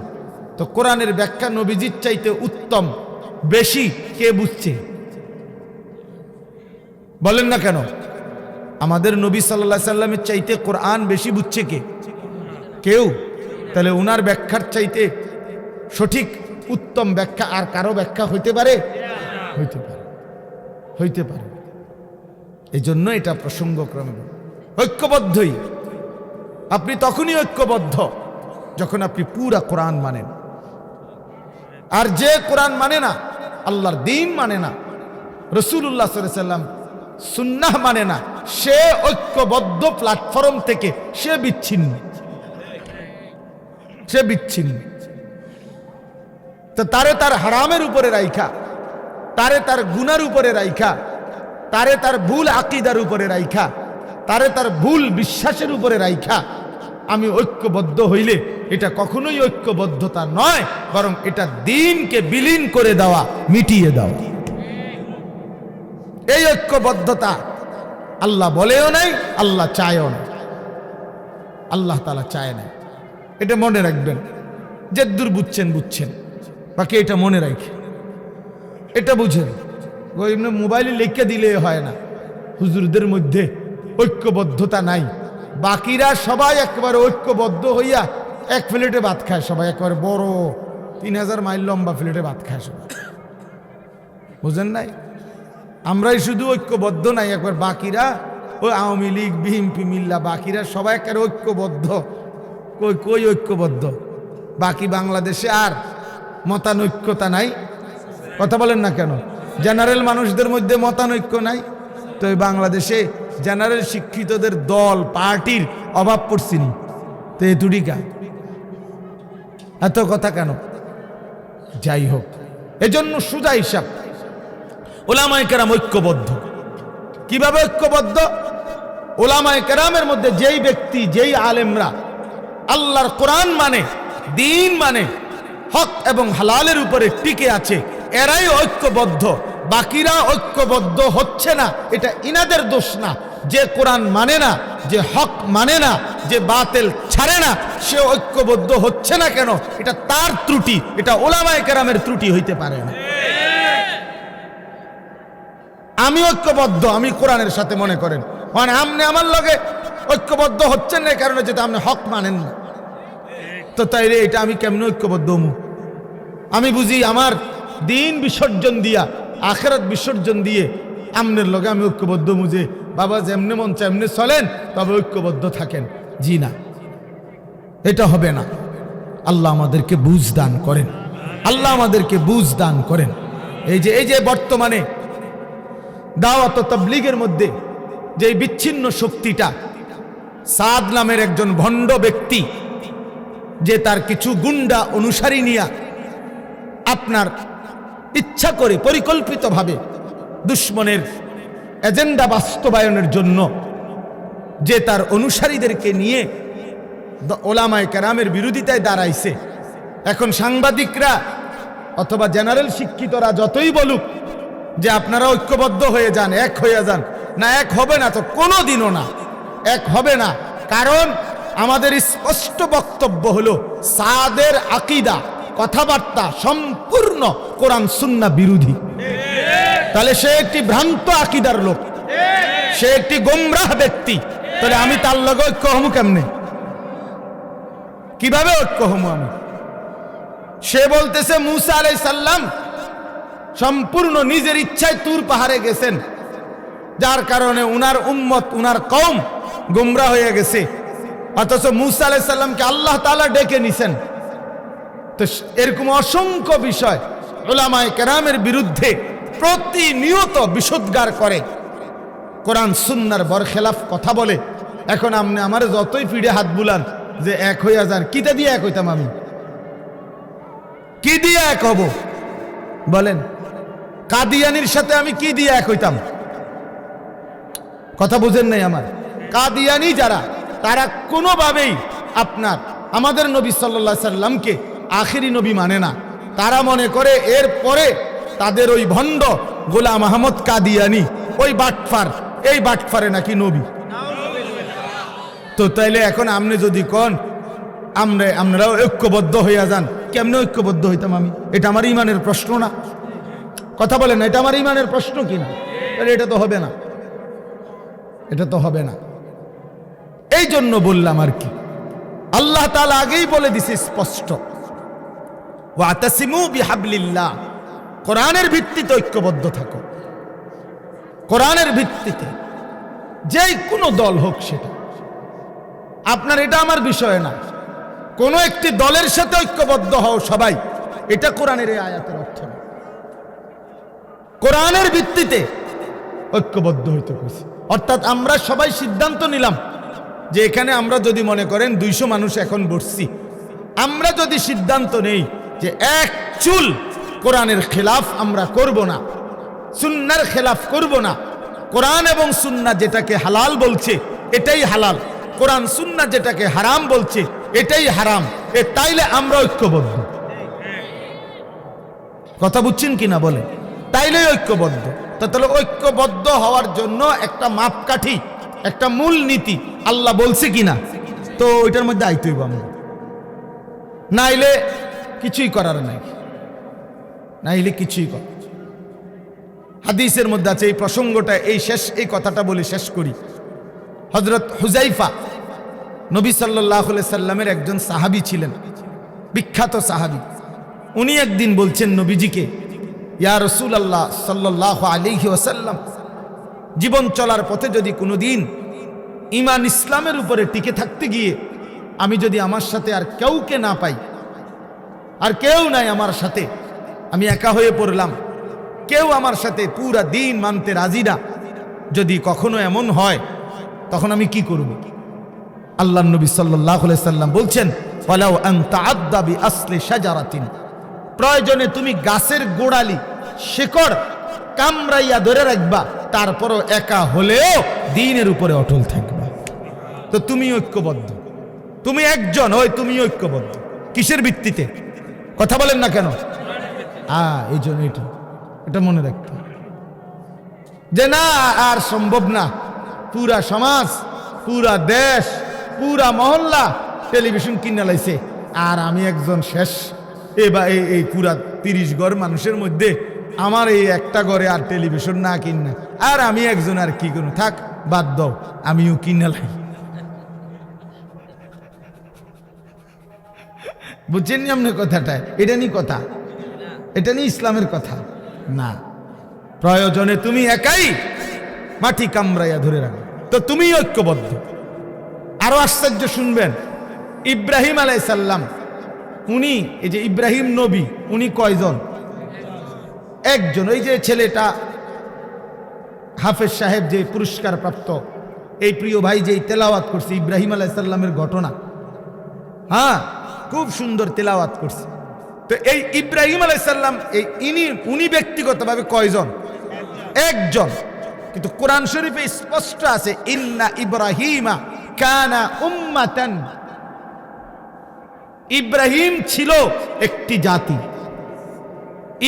তো কোরআনের ব্যাখ্যা নবীজির চাইতে উত্তম বেশি কে বুঝছে? বলেন না কেন? আমাদের নবী সাল্লাল্লাহু আলাইহি সাল্লামের চাইতে কোরআন বেশি বুঝছে কে? কেউ? তাহলে উনার ব্যাখ্যার চাইতে সঠিক উত্তম ব্যাখ্যা আর কারো ব্যাখ্যা হইতে পারে? হইতে পারে। এই জন্য এটা প্রসঙ্গক্রমে ঐক্যবদ্ধই। আপনি তখনই ঐক্যবদ্ধ যখন আপনি পুরা কোরআন মানেন। আর যে কোরআন মানে না, আল্লাহর দ্বীন মানে না, রাসূলুল্লাহ সাল্লাল্লাহু আলাইহি সাল্লাম সুন্নাহ মানে না, সে ঐক্যবদ্ধ প্ল্যাটফর্ম থেকে সে বিচ্ছিন্ন। তো তারে তার হারামের উপরে রাইখা, তারে তার গুনার উপরে রাইখা, তারে তার ভুল আকীদার উপরে রাইখা, তারে তার ভুল বিশ্বাসের উপরে রাইখা আমি ঐক্যবদ্ধ হইলে এটা কখনোই ঐক্যবদ্ধতা নয়, বরং এটা দ্বীনকে বিলীন করে দেওয়া, মিটিয়ে দেওয়া। এই ঐক্যবদ্ধতা আল্লাহ বলেও নাই, আল্লাহ চায়ও না, আল্লাহ তাআলা চায় না। এটা মনে রাখবেন, যে দূর বুঝছেন বুঝছেন, বাকি এটা মনে রাখে, এটা বুঝেন। ওই মোবাইলে লিখে দিলে হয় না, হুজুরদের মধ্যে ঐক্যবদ্ধতা নাই, বাকিরা সবাই একেবারে ঐক্যবদ্ধ হইয়া এক প্লেটে ভাত খায়, সবাই একেবারে বড় 3000 মাইল লম্বা প্লেটে ভাত খায় সবাই, বুঝেন নাই? আমরাই শুধু ঐক্যবদ্ধ নাই, একবার বাকিরা ওই আওয়ামী লীগ বিএনপি মিল্লা বাকিরা সবাই একেবারে ঐক্যবদ্ধ। কই কই ঐক্যবদ্ধ? বাকি বাংলাদেশে আর মতানৈক্যতা নাই, কথা বলেন না কেন? জেনারেল মানুষদের মধ্যে মতানৈক্য নাই, তো এই বাংলাদেশে জেনারেল শিক্ষিতদের দল পার্টির অভাব পড়ছিনি, তো এ তুডিকা এত কথা কেন? যাই হোক, এজন্য সুজা হিসাব ওলামায়ে কেরাম ঐক্যবদ্ধ। কিভাবে ঐক্যবদ্ধ? ওলামায়ে কেরামের মধ্যে যেই ব্যক্তি, যেই আলেমরা আল্লাহর কোরআন মানে, দ্বীন মানে, হক এবং হালালের উপরে টিকে আছে, এরাই ঐক্যবদ্ধ। বাকিরা ঐক্যবদ্ধ হচ্ছে না, এটা ইনাদের দোষ না। যে কোরআন মানে না, যে হক মানে না, যে বাতিল ছাড়ে না, সে ঐক্যবদ্ধ হচ্ছে না কেন? এটা তার ত্রুটি, এটা ওলামায়ে কেরামের ত্রুটি হইতে পারে না। আমি ঐক্যবদ্ধ, আমি কোরআনের সাথে, মনে করেন মানে আপনি আমার লগে ঐক্যবদ্ধ হচ্ছেন না, কারণে যেটা আপনি হক মানেন না, তো তাইলে এটা আমি কেমন ঐক্যবদ্ধ হমু? আমি বুঝি আমার দিন বিসর্জন দিয়া, আখিরাত বিসর্জন দিয়ে আমনের লগে আমি ঐক্যবদ্ধ মুজে বাবা যেমনে মন চায় এমনি চলেন, তবে ঐক্যবদ্ধ থাকেন। জি না, এটা হবে না। আল্লাহ আমাদেরকে বুঝ দান করেন, আল্লাহ আমাদেরকে বুঝ দান করেন। এই যে বর্তমানে দাওয়াত ও তাবলীগের মধ্যে যে বিচ্ছিন্ন শক্তিটা, সাদ নামের একজন ভণ্ড ব্যক্তি, যে তার কিছু গুন্ডা অনুসারী নিয়া আপনার ইচ্ছা করে পরিকল্পিতভাবে দুশ্মনের এজেন্ডা বাস্তবায়নের জন্য যে তার অনুসারীদেরকে নিয়ে ওলামায়ে কেরামের বিরোধিতায় দাঁড়াইছে। এখন সাংবাদিকরা অথবা জেনারেল শিক্ষিতরা যতই বলুক যে আপনারা ঐক্যবদ্ধ হয়ে যান, এক হয়ে যান, না এক হবে না, তো কোনোদিনও না এক হবে না। কারণ আমাদের স্পষ্ট বক্তব্য হলো সাদের আকীদা, কথাবার্তা সম্পূর্ণ কোরআন সুন্নাহ বিরোধী। তাহলে সে একটি ভ্রান্ত আকীদার লোক, সে একটি গোমরাহ ব্যক্তি। তাহলে আমি তার লগে ঐক্য হমু কেমনে? কিভাবে ঐক্য হমু আমি? সে বলতেছে মুসা আলাইহিস সালাম সম্পূর্ণ নিজের ইচ্ছায় তুর পাহাড়ে গেছেন, যার কারণে উনার উম্মত, উনার কওম গোমরাহ হয়ে গেছে। অথচ মুসা আলাইহিস সালামকে আল্লাহ তাআলা ডেকে নিছেন। তো এরকম অসংখ্য বিষয় উলামায়ে কেরামের বিরুদ্ধে প্রতিনিয়ত বিশুদ্ধার করে, কোরআন সুন্নাহর বরখেলাফ কথা বলে। এখন আপনি আমার যতই পিঠে হাত বুলান যে এক হইয়া যান, কিটা দিয়ে এক হইতাম আমি? কি দিয়ে এক হব বলেন? কাদিয়ানির সাথে আমি কি দিয়ে এক হইতাম? কথা বুঝেন নাই আমার? কাদিয়ানি যারা, তারা কোনোভাবেই আপনার আমাদের নবী সাল্লাল্লাহু আলাইহি সাল্লামকে আখিরি নবী মানে না। তারা মনে করে এর পরে তাদের ওই ভণ্ড গোলাম আহমদ কাদিয়ানি, ওই বাটফার, এই বাটফারে নাকি নবী। তো তাইলে এখন আপনি যদি কন আমরাও ঐক্যবদ্ধ হইয়া যান, কেমনে ঐক্যবদ্ধ হইতাম আমি? এটা আমার ইমানের প্রশ্ন না? কথা বলেন না, এটা আমার ইমানের প্রশ্ন কিনা? তাহলে এটা তো হবে না, এটা তো হবে না। এই জন্য বললাম আর কি, আল্লাহ তাআলা আগেই বলে দিছে স্পষ্ট, ওয়াতাসিমু বিহাবলিল্লাহ, কোরআনের ভিত্তিতে ঐক্যবদ্ধ থাকো। কোরআনের ভিত্তিতে যেই কোনো দল হোক, সেটা আপনার, এটা আমার বিষয় না। কোন একটি দলের সাথে ঐক্যবদ্ধ হও সবাই, এটা কোরআনের এই আয়াতের অর্থ না। কোরআনের ভিত্তিতে ঐক্যবদ্ধ হইতে কইছে। অর্থাৎ আমরা সবাই সিদ্ধান্ত নিলাম যে এখানে আমরা যদি মনে করেন 200 মানুষ এখন বসছি, আমরা যদি সিদ্ধান্ত নেই যে এক চুল কোরআনের খেলাফ আমরা করব না, সুন্নাহর খেলাফ করব না, কোরআন এবং সুন্নাহ যেটাকে হালাল বলছে এটাই হালাল, কোরআন সুন্নাহ যেটাকে হারাম বলছে এটাই হারাম। তাইলে আমরা ঐক্যবদ্ধ। কথা বুঝছেন কিনা বলে? তাইলে ঐক্যবদ্ধ। তাহলে ঐক্যবদ্ধ হওয়ার জন্য একটা মাপকাঠি, একটা মূল নীতি আল্লাহ বলছে কিনা, তো ওইটার মধ্যে আইতে হইব আমরা, নাইলে কিছুই করার নাই, নাইলে কিছুই করার। হাদিসের মধ্যে আছে, এই প্রসঙ্গটা এই কথাটা বলে শেষ করি। হযরত হুযাইফা নবী সাল্লাল্লাহু আলাইহি সাল্লামের একজন সাহাবী ছিলেন, বিখ্যাত সাহাবী। উনি একদিন বলছেন নবীজিকে, ইয়া রাসূলুল্লাহ সাল্লাল্লাহু আলাইহি ওয়াসাল্লাম, জীবন চলার পথে যদি কোনোদিন ঈমান ইসলামের উপরে টিকে থাকতে গিয়ে আমি যদি আমার সাথে আর কেউকে না পাই, আর কেউ নাই আমার সাথে, আমি একা হয়ে পড়লাম, কেউ আমার সাথে পুরা দিন মানতে রাজি না, যদি কখনো এমন হয় তখন আমি কি করব? আল্লাহর নবী সাল্লাল্লাহু আলাইহি সাল্লাম বলছেন, ওয়ালাউ আন তাআদ্দা বিআসলি শাজারাতিন, প্রয়োজনে তুমি গাছের গোড়ালি শিকড় কামড়াইয়া ধরে রাখবা, তারপরও একা হলেও দ্বীনের উপরে অটল থাকবা। তো তুমি ঐক্যবদ্ধ, তুমি একজন, ওই তুমি ঐক্যবদ্ধ কিসের ভিত্তিতে? কথা বলেন না কেন? এই জন্য এটা মনে রাখতে, যে না আর সম্ভব না, পুরা সমাজ, পুরা দেশ, পুরা মহল্লা টেলিভিশন কিনে লাইছে, আর আমি একজন শেষ, এই পুরা 30 ঘর মানুষের মধ্যে আমার এই একটা ঘরে আর টেলিভিশন না কিনা, আর আমি একজন, আর কি করুন, থাক বাদ দাও, আমিও কিনে লাই। বুঝছেন নি আপনি কথাটা? এটা নি কথা, এটা নি ইসলামের কথা না। প্রয়োজনে তুমি একাই মাটি কামড়াইয়া ধরে রাখো, তো তুমি ঐক্যবদ্ধ। আরো আশ্চর্য শুনবেন, ইব্রাহিম আলাইহিস সালাম, উনি, এই যে ইব্রাহিম নবী, উনি কয়জন? একজন। ওই যে ছেলেটা হাফেজ সাহেব যে পুরস্কার প্রাপ্ত, এই প্রিয় ভাই যে তেলাওয়াত করছে ইব্রাহিম আলাইহিস সালামের ঘটনা, হ্যাঁ খুব সুন্দর তেলাওয়াত করছে। তো এই ইব্রাহিম আলাইহিস সালাম, উনি ব্যক্তিগতভাবে কয়জন? একজন। কিন্তু কোরআন শরীফে স্পষ্ট আছে, ইন্না ইব্রাহিমা কানা উম্মাতান, ইব্রাহিম ছিল একটি জাতি,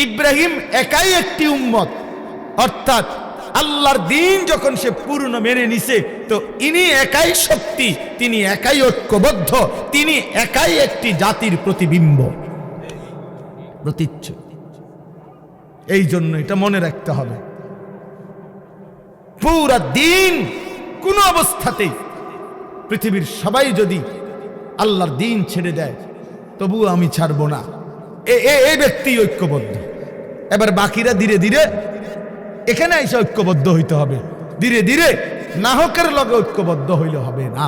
ইব্রাহিম একাই একটি উম্মত। অর্থাৎ আল্লাহর দ্বীন যখন সে পূর্ণ মেনে নিছে, তো ইনি একাই শক্তি, তিনি একাই ঐক্যবদ্ধ, তিনি একাই একটি জাতির প্রতিবিম্ব, প্রতীচ্য। এই জন্য এটা মনে রাখতে হবে, পুরা দিন কোন অবস্থাতেই পৃথিবীর সবাই যদি আল্লাহর দ্বীন ছেড়ে দেয়, তবুও আমি ছাড়বো না, এই ব্যক্তি ঐক্যবদ্ধ। এবার বাকিরা ধীরে ধীরে এখানে এসে ঐক্যবদ্ধ হইতে হবে, ধীরে ধীরে নাহকের লগে ঐক্যবদ্ধ হইলে হবে না।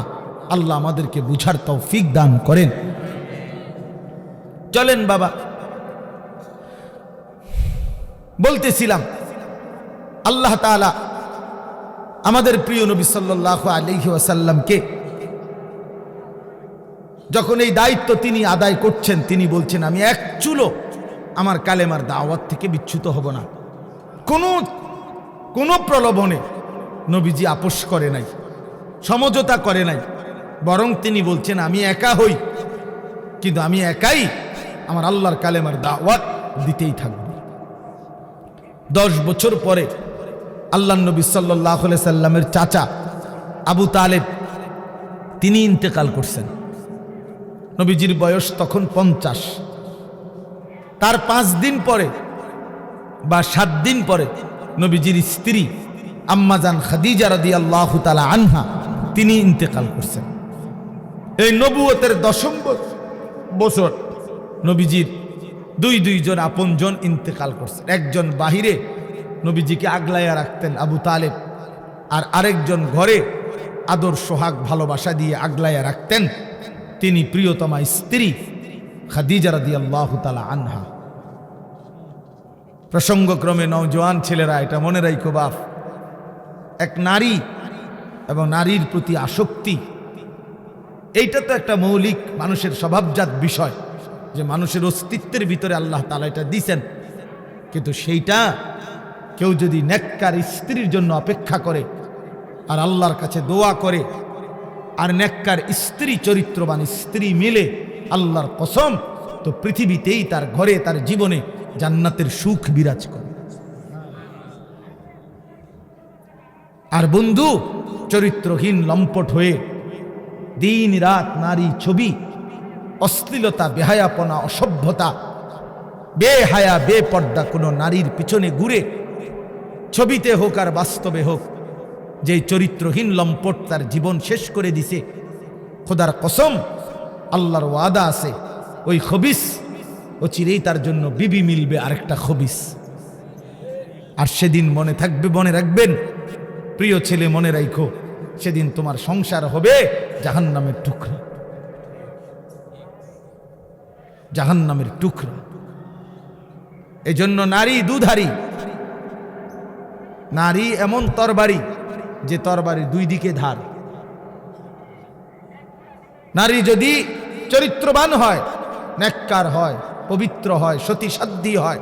আল্লাহ আমাদেরকে বুঝার তৌফিক দান করেন। চলেন বাবা, বলতেছিলাম আল্লাহ তাআলা আমাদের প্রিয় নবী সাল্লাল্লাহু আলাইহি ওয়াসাল্লামকে যখন এই দায়িত্ব তিনি আদায় করছেন, তিনি বলছেন, আমি এক চুলো আমার কালেমার দাওয়াত থেকে বিচ্যুত হব না। কোনো প্রলোভনে নবীজি আপোষ করে নাই, সমঝোতা করে নাই, বরং তিনি বলছেন, আমি একা হই, কিন্তু আমি একাই আমার আল্লাহর কালেমার দাওয়াত দিতেই থাকব। 10 বছর পরে আল্লাহর নবী সাল্লাল্লাহু আলাইহি সাল্লামের চাচা আবু তালেব তিনি ইন্তেকাল করছেন। নবীজির বয়স তখন 50। তার 5 দিন পরে বা 7 দিন পরে নবীজির স্ত্রী আম্মাজান খাদিজা রাদিয়াল্লাহু তাআলা আনহা তিনি ইন্তেকাল করছেন। এই নবুয়তের 10ম বছর নবীজির দুইজন আপনজন ইন্তেকাল করছেন। একজন বাহিরে নবীজিকে আগলাইয়া রাখতেন আবু তালেব, আর আরেকজন ঘরে আদর সোহাগ ভালোবাসা দিয়ে আগলাইয়া রাখতেন, তিনি প্রিয়তমা স্ত্রী খাদিজা রাদিয়াল্লাহু তাআলা আনহা। প্রসঙ্গক্রমে নওজোয়ান ছেলেরা এটা মনে রাখো বাপ, এক নারী এবং নারীর প্রতি আসক্তি, এইটা তো একটা মৌলিক মানুষের স্বভাবজাত বিষয়, যে মানুষের অস্তিত্বের ভিতরে আল্লাহ তাআলা এটা দিয়েছেন, কিন্তু সেইটা কেউ যদি নেককার স্ত্রীর জন্য অপেক্ষা করে আর আল্লাহর কাছে দোয়া করে আর নেককার স্ত্রী চরিত্রবান স্ত্রী মিলে, আল্লাহর কসম, তো পৃথিবীতেই তার ঘরে তার জীবনে জান্নাতের সুখ বিরাজ করে। আর বন্ধু, চরিত্রহীন লম্পট হয়ে দিন রাত নারী ছবি, অশ্লীলতা, বেহায়াপনা, অসভ্যতা, বেহায়া বেপর্দা কোনো নারীর পিছনে ঘুরে, ছবিতে হোক আর বাস্তবে হোক, যে চরিত্রহীন লম্পট তার জীবন শেষ করে দিছে, খোদার কসম, আল্লাহর ওয়াদা আছে ওই খবিস অচিরেই তার জন্য বিবি মিলবে আরেকটা খবিস। আর সেদিন মনে থাকবে, মনে রাখবেন প্রিয় ছেলে, মনে রাখো, সেদিন তোমার সংসার হবে জাহান্নামের টুকরা, জাহান্নামের টুকরা। এজন্য নারী দুধারী, নারী এমন তরবারি যে তরবারি দুই দিকে ধার। নারী যদি চরিত্রবান হয়, নেককার হয়, পবিত্র হয়, সতীসাধ্যী হয়,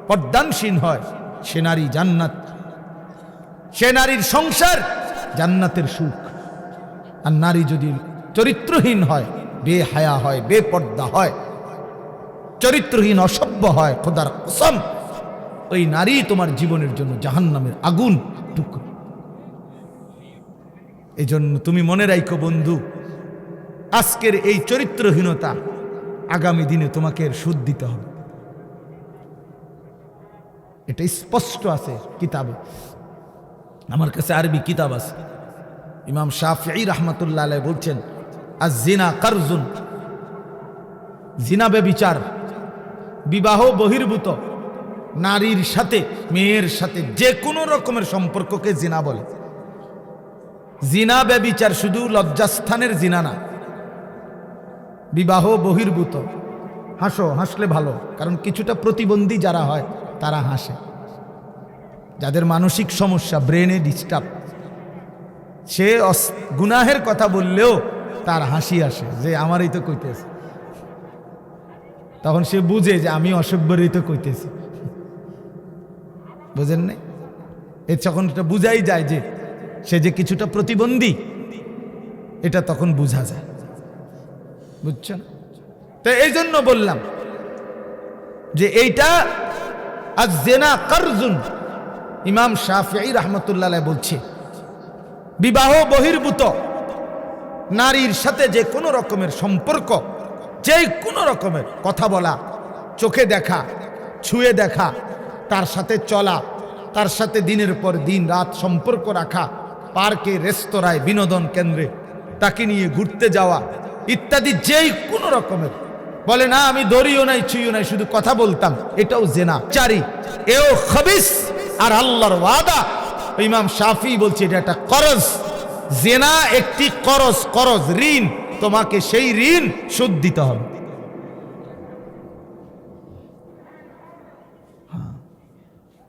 পর্দানসীন হয়, সে নারী জান্নাত, সে নারীর সংসার জান্নাতের সুখ। আর নারী যদি চরিত্রহীন হয়, বেহায়া হয়, বেপর্দা হয়, চরিত্রহীন অসভ্য হয়, খোদার কসম, ওই নারী তোমার জীবনের জন্য জাহান্নামের আগুন টুকরো। এই জন্য তুমি মনে রাখো বন্ধু, আজকের এই চরিত্রহীনতা আগামী দিনে তোমাকে এর সুদ দিতে হবে। এটা স্পষ্ট আছে কিতাবে, আমার কাছে আরবি কিতাব আছে। ইমাম শাফিঈ রাহমাতুল্লাহ আলাইহি বলছেন, আয-জিনা কারজুন, জিনা ব্যভিচার, বিবাহ বহির্ভূত নারীর সাথে, মেয়ের সাথে যে কোনো রকমের সম্পর্ককে জিনা বলে। জিনা ব্যভিচার শুধু লজ্জাস্থানের জিনা না, বিবাহ বহির্ভূত। হাসো, হাসলে ভালো, কারণ কিছুটা প্রতিবন্ধী যারা হয় তারা হাসে, যাদের মানসিক সমস্যা, ব্রেনে ডিস্টার্ব, সে গুনাহের কথা বললেও তার হাসি আসে, যে আমারই তো কইতেছে, তখন সে বুঝে যে আমি অসভ্যরই তো কইতেছি। বুঝেন নাই? এর তখন এটা বুঝাই যায় যে সে যে কিছুটা প্রতিবন্ধী, এটা তখন বোঝা যায়। বুঝছেন? তো এই জন্য বললাম যে এইটা আয-জিনা কারজুন। ইমাম শাফিঈ রাহমাতুল্লাহ আলাইহি বলছে, বিবাহ বহির্ভূত নারীর সাথে যে কোনো রকমের সম্পর্ক, যে কোনো রকমের কথা বলা, চোখে দেখা, ছুঁয়ে দেখা, তার সাথে চলা, তার সাথে দিনের পর দিন রাত সম্পর্ক রাখা, পার্কে, রেস্তোরাঁয়, বিনোদন কেন্দ্রে তাকে নিয়ে ঘুরতে যাওয়া ইত্যাদি, যেই কোনো রকমের, বলে না আমি ধরিও নাই ছুঁইও নাই, শুধু কথা বলতাম, এটাও জেনা চারি, এও খবিস। আর আল্লাহর ওয়াদা, ইমাম শাফিঈ বলছে এটা একটা করজ, জেনা একটি করজ, করজ ঋণ, তোমাকে সেই ঋণ শোধ দিতে হবে।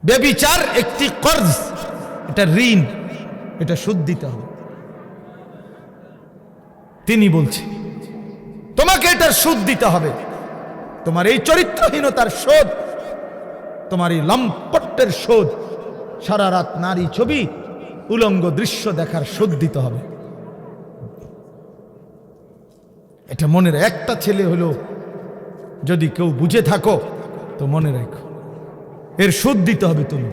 ব্যভিচার একটি কর্জ, এটা ঋণ, এটা শোধ দিতে হবে। তিনি বলছে তোমাকে এটার শোধ দিতে হবে, তোমার এই চরিত্রহীনতার শোধ, তোমার এই লম্পটের শোধ, সারা রাত নারী ছবি, উলঙ্গ দৃশ্য দেখার শোধ দিতে হবে। এটা মনের একটা ছেলে হলো যদি কেউ বুঝে থাকো তো মনে রাখো, এর শোধ দিতে হবে তুমি।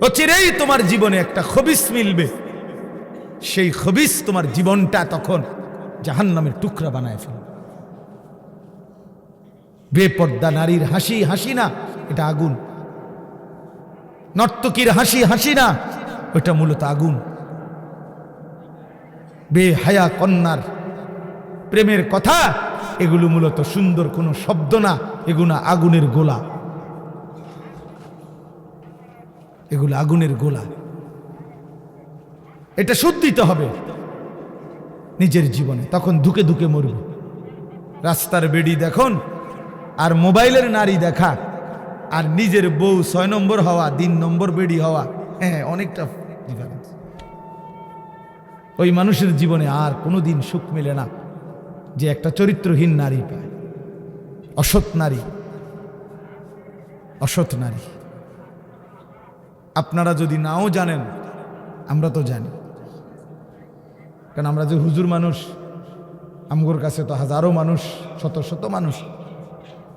অচিরেই তোমার জীবনে একটা খবিস মিলবে, সেই খবিস তোমার জীবনটা তখন জাহান্নামের টুকরা বানায় ফেলবে। বেপর্দা নারীর হাসি হাসি না, এটা আগুন। নর্তকীর হাসি হাসি না, ওটা মূলত আগুন। বেহায়া কন্যার প্রেমের কথা, এগুলো মূলত সুন্দর কোনো শব্দ না, এগুলো আগুনের গোলা, এগুলো আগুনের গোলা। এটা শোধ দিতে হবে নিজের জীবনে, তখন ধুকে ধুকে মরবে। রাস্তার বেড়ি দেখুন আর মোবাইলের নারী দেখা, আর নিজের বউ 6 নম্বর হওয়া, 3 নম্বর বেড়ি হওয়া, হ্যাঁ অনেকটা ডিফারেন্স। ওই মানুষের জীবনে আর কোনোদিন সুখ মেলে না যে একটা চরিত্রহীন নারী পায়, অসৎ নারী, অসৎ নারী। আপনারা যদি নাও জানেন, আমরা তো জানি, কারণ আমরা যে হুজুর মানুষ, আমগোর কাছে তো হাজারো মানুষ, শত শত মানুষ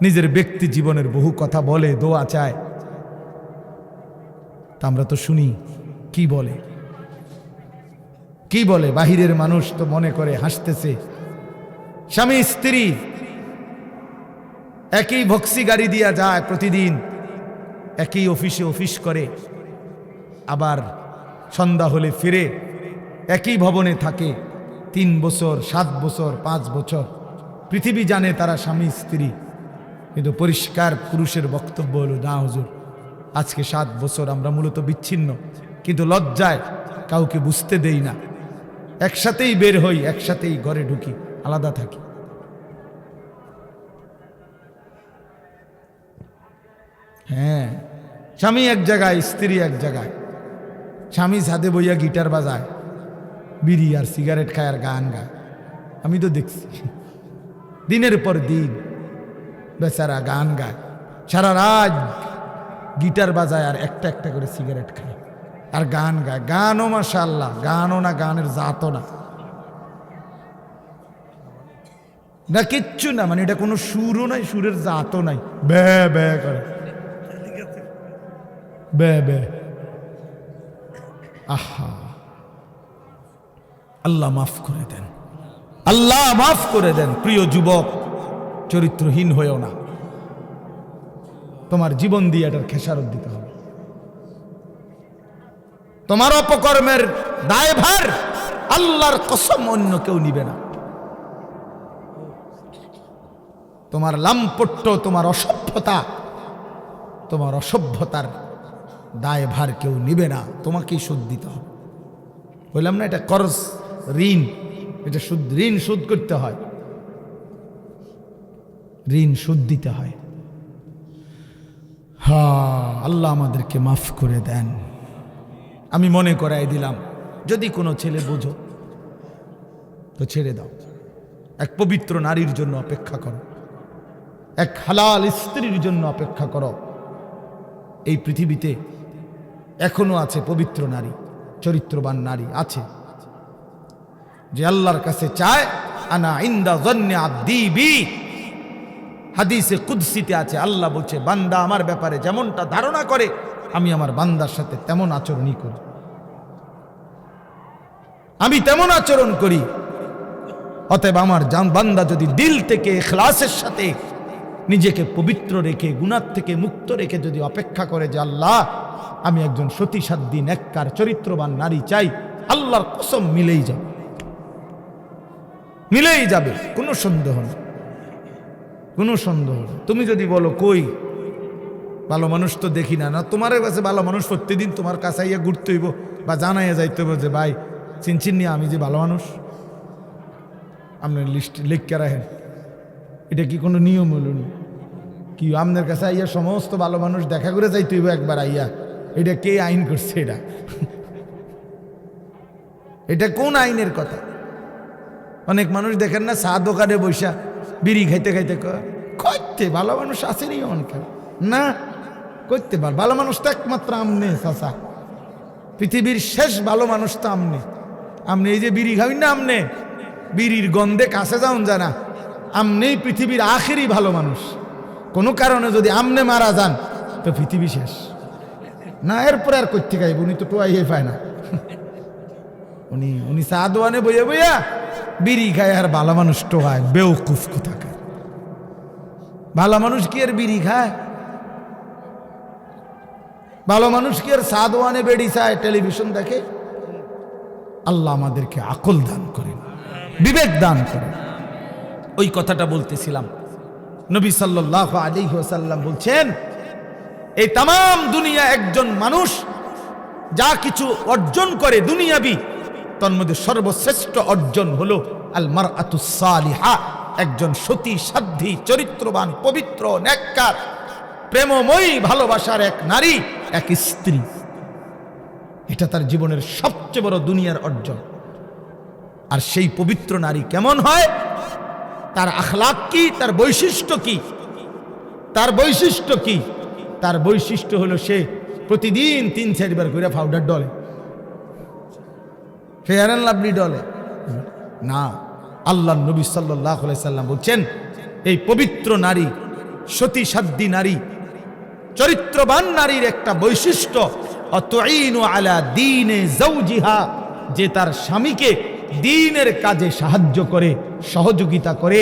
নিজের ব্যক্তি জীবনের বহু কথা বলে, দোয়া চায়, তা আমরা তো শুনি কি বলে, কি বলে। বাহিরের মানুষ তো মনে করে হাসতেছে, স্বামী স্ত্রী একই ভক্সি গাড়ি দিয়া যায় প্রতিদিন, একই অফিসে অফিস করে, আবার সন্ধ্যা হলে ফিরে, একই ভবনে থাকে 3 বছর 7 বছর 5 বছর। পৃথিবী জানে তারা স্বামী স্ত্রী, কিন্তু পরিষ্কার পুরুষের বক্তব্য হলো, না হুজুর, আজকে 7 বছর আমরা মূলত বিচ্ছিন্ন, কিন্তু লজ্জায় কাউকে বুঝতে দেই না, একসাথেই বের হই, একসাথেই ঘরে ঢুকি, আলাদা থাকি। হ্যাঁ, স্বামী এক জায়গায়, স্ত্রী এক জায়গায়। স্বামী ছাদে বইয়া গিটার বাজায়, বিড়ি আর সিগারেট খায় আর গান গায়। আমি তো দেখছি দিনের পর দিন বেচারা গান গায়, সারা রাত গিটার বাজায় আর একটা একটা করে সিগারেট খায় আর গান গায়। গানও মাশাআল্লাহ, গানও না, গানের জাতও না, না কিচ্ছু না, মানে এটা কোনো সুরও নাই, সুরের জাতও নাই, বে বে করে, বে বে। আহা, আল্লাহ মাফ করে দেন, আল্লাহ মাফ করে দেন। প্রিয় যুবক, চরিত্রহীন হয়েও না, তোমার জীবন দিয়ে এটার খেসারত দিতে হবে। তোমার অপকর্মের দায়ভার আল্লাহর কসম অন্য কেউ নিবে না। তোমার লাম্পট্য, তোমার অসভ্যতা, তোমার অসভ্যতার দায়ভার কেউ নিবে না, তোমাকেই শোধ দিতে হবে। বললাম না, এটা কর্জ, ঋণ, এটা ঋণ শোধ করতে হয়, ঋণ শোধ দিতে হয়। হ্যাঁ, আল্লাহ আমাদেরকে মাফ করে দেন। আমি মনে করাই দিলাম, যদি কোনো ছেলে বোঝো তো ছেড়ে দাও, এক পবিত্র নারীর জন্য অপেক্ষা করো, এক হালাল স্ত্রীর জন্য অপেক্ষা করো। এই পৃথিবীতে এখনো আছে পবিত্র নারী, চরিত্রবান নারী আছে, যে আল্লাহর কাছে চায়, আনা ইনদা যন্নি আব্দি বি। হাদিসে কুদসিতে আছে, আল্লাহ বলছে, বান্দা আমার ব্যাপারে যেমনটা ধারণা করে আমি আমার বান্দার সাথে তেমন আচরণই করি, আমি তেমন আচরণ করি। অতএব আমার বান্দা যদি দিল থেকে ইখলাসের সাথে নিজেকে পবিত্র রেখে, গুনাহ থেকে মুক্ত রেখে যদি অপেক্ষা করে যে আল্লাহ, আমি একজন সতী সাধ্বী নেককার চরিত্রবান নারী চাই, আল্লাহর কসম মিলেই যাবে, মিলেই যাবে, কোনো সন্দেহ নেই, কোনো সন্দেহ নেই। তুমি যদি বলো কই ভালো মানুষ তো দেখি না, না তোমার কাছে ভালো মানুষ প্রতিদিন তোমার কাছে আইয়া ঘুরতে হইব বা জানাইয়া যাইতে হবে যে ভাই চিনচিন নিয়ে আমি যে ভালো মানুষ, আপনার লিস্ট লিখকে রাখেন। এটা কি কোনো নিয়ম হলো না? কি আপনার কাছে আইয়া সমস্ত ভালো মানুষ দেখা করে যাইতে হইব একবার আইয়া? এটা কে আইন করছে? এটা এটা কোন আইনের কথা? অনেক মানুষ দেখেন না, চা দোকানে বৈশা বিড়ি খাইতে খাইতে করতে ভালো মানুষ আসেনি অনেক না, করতে পার ভালো মানুষ তো একমাত্র আমনে চাচা, পৃথিবীর শেষ ভালো মানুষ তো আমনে। আমনে এই যে বিড়ি খাবেন না, আমনে বিড়ির গন্ধে কাছে যাওন জানা, আমনেই পৃথিবীর আখেরি ভালো মানুষ। কোনো কারণে যদি আমনে মারা যান তো পৃথিবী শেষ না, এরপরে আর করতে খাইব, উনি তো টোয়াইয়ে পায় না। উনি চা দোয়ানে বইয়া বইয়া বিড়ি খায় আর ভালো মানুষ টোয়ায়, বেউকুফ কোথাকার। ভালো মানুষ কি আর বিড়ি খায়? ভালো মানুষ কি আর চা দোয়ানে বেড়ি চায়, টেলিভিশন দেখে? আল্লাহ আমাদেরকে আকল দান করেন, বিবেক দান করেন। ওই কথাটা বলতেছিলাম, নবী সাল্লাল্লাহু আলাইহি ওয়াসাল্লাম বলছেন, এই তাম দুনিয়া একজন মানুষ যা কিছু অর্জন করে দুনিয়াবি, তার মধ্যে সর্বশ্রেষ্ঠ অর্জন হলো আল মারআতুস সালিহা, একজন সতী সাধ্বী চরিত্রবান পবিত্র নেককার প্রেমময়ী ভালোবাসার এক নারী, এক স্ত্রী। এটা তার জীবনের সবচেয়ে বড় দুনিয়ার অর্জন। আর সেই পবিত্র নারী কেমন হয়, তার আখলাক কি, তার বৈশিষ্ট্য কি? তার বৈশিষ্ট্য কি? তার বৈশিষ্ট্য হলো সে প্রতিদিন 3-4 বার করে powder Dole, fair and lovely ডলে না। আল্লাহ নবী সাল্লাল্লাহু আলাইহি সাল্লাম বলছেন, এই পবিত্র নারী, সতী সাধ্বী নারী, চরিত্রবান নারীর একটা বৈশিষ্ট্য, অতুইনু আলা দীনে যাওজিহা, যে তার স্বামীকে দ্বীনের কাজে সাহায্য করে, সহযোগিতা করে,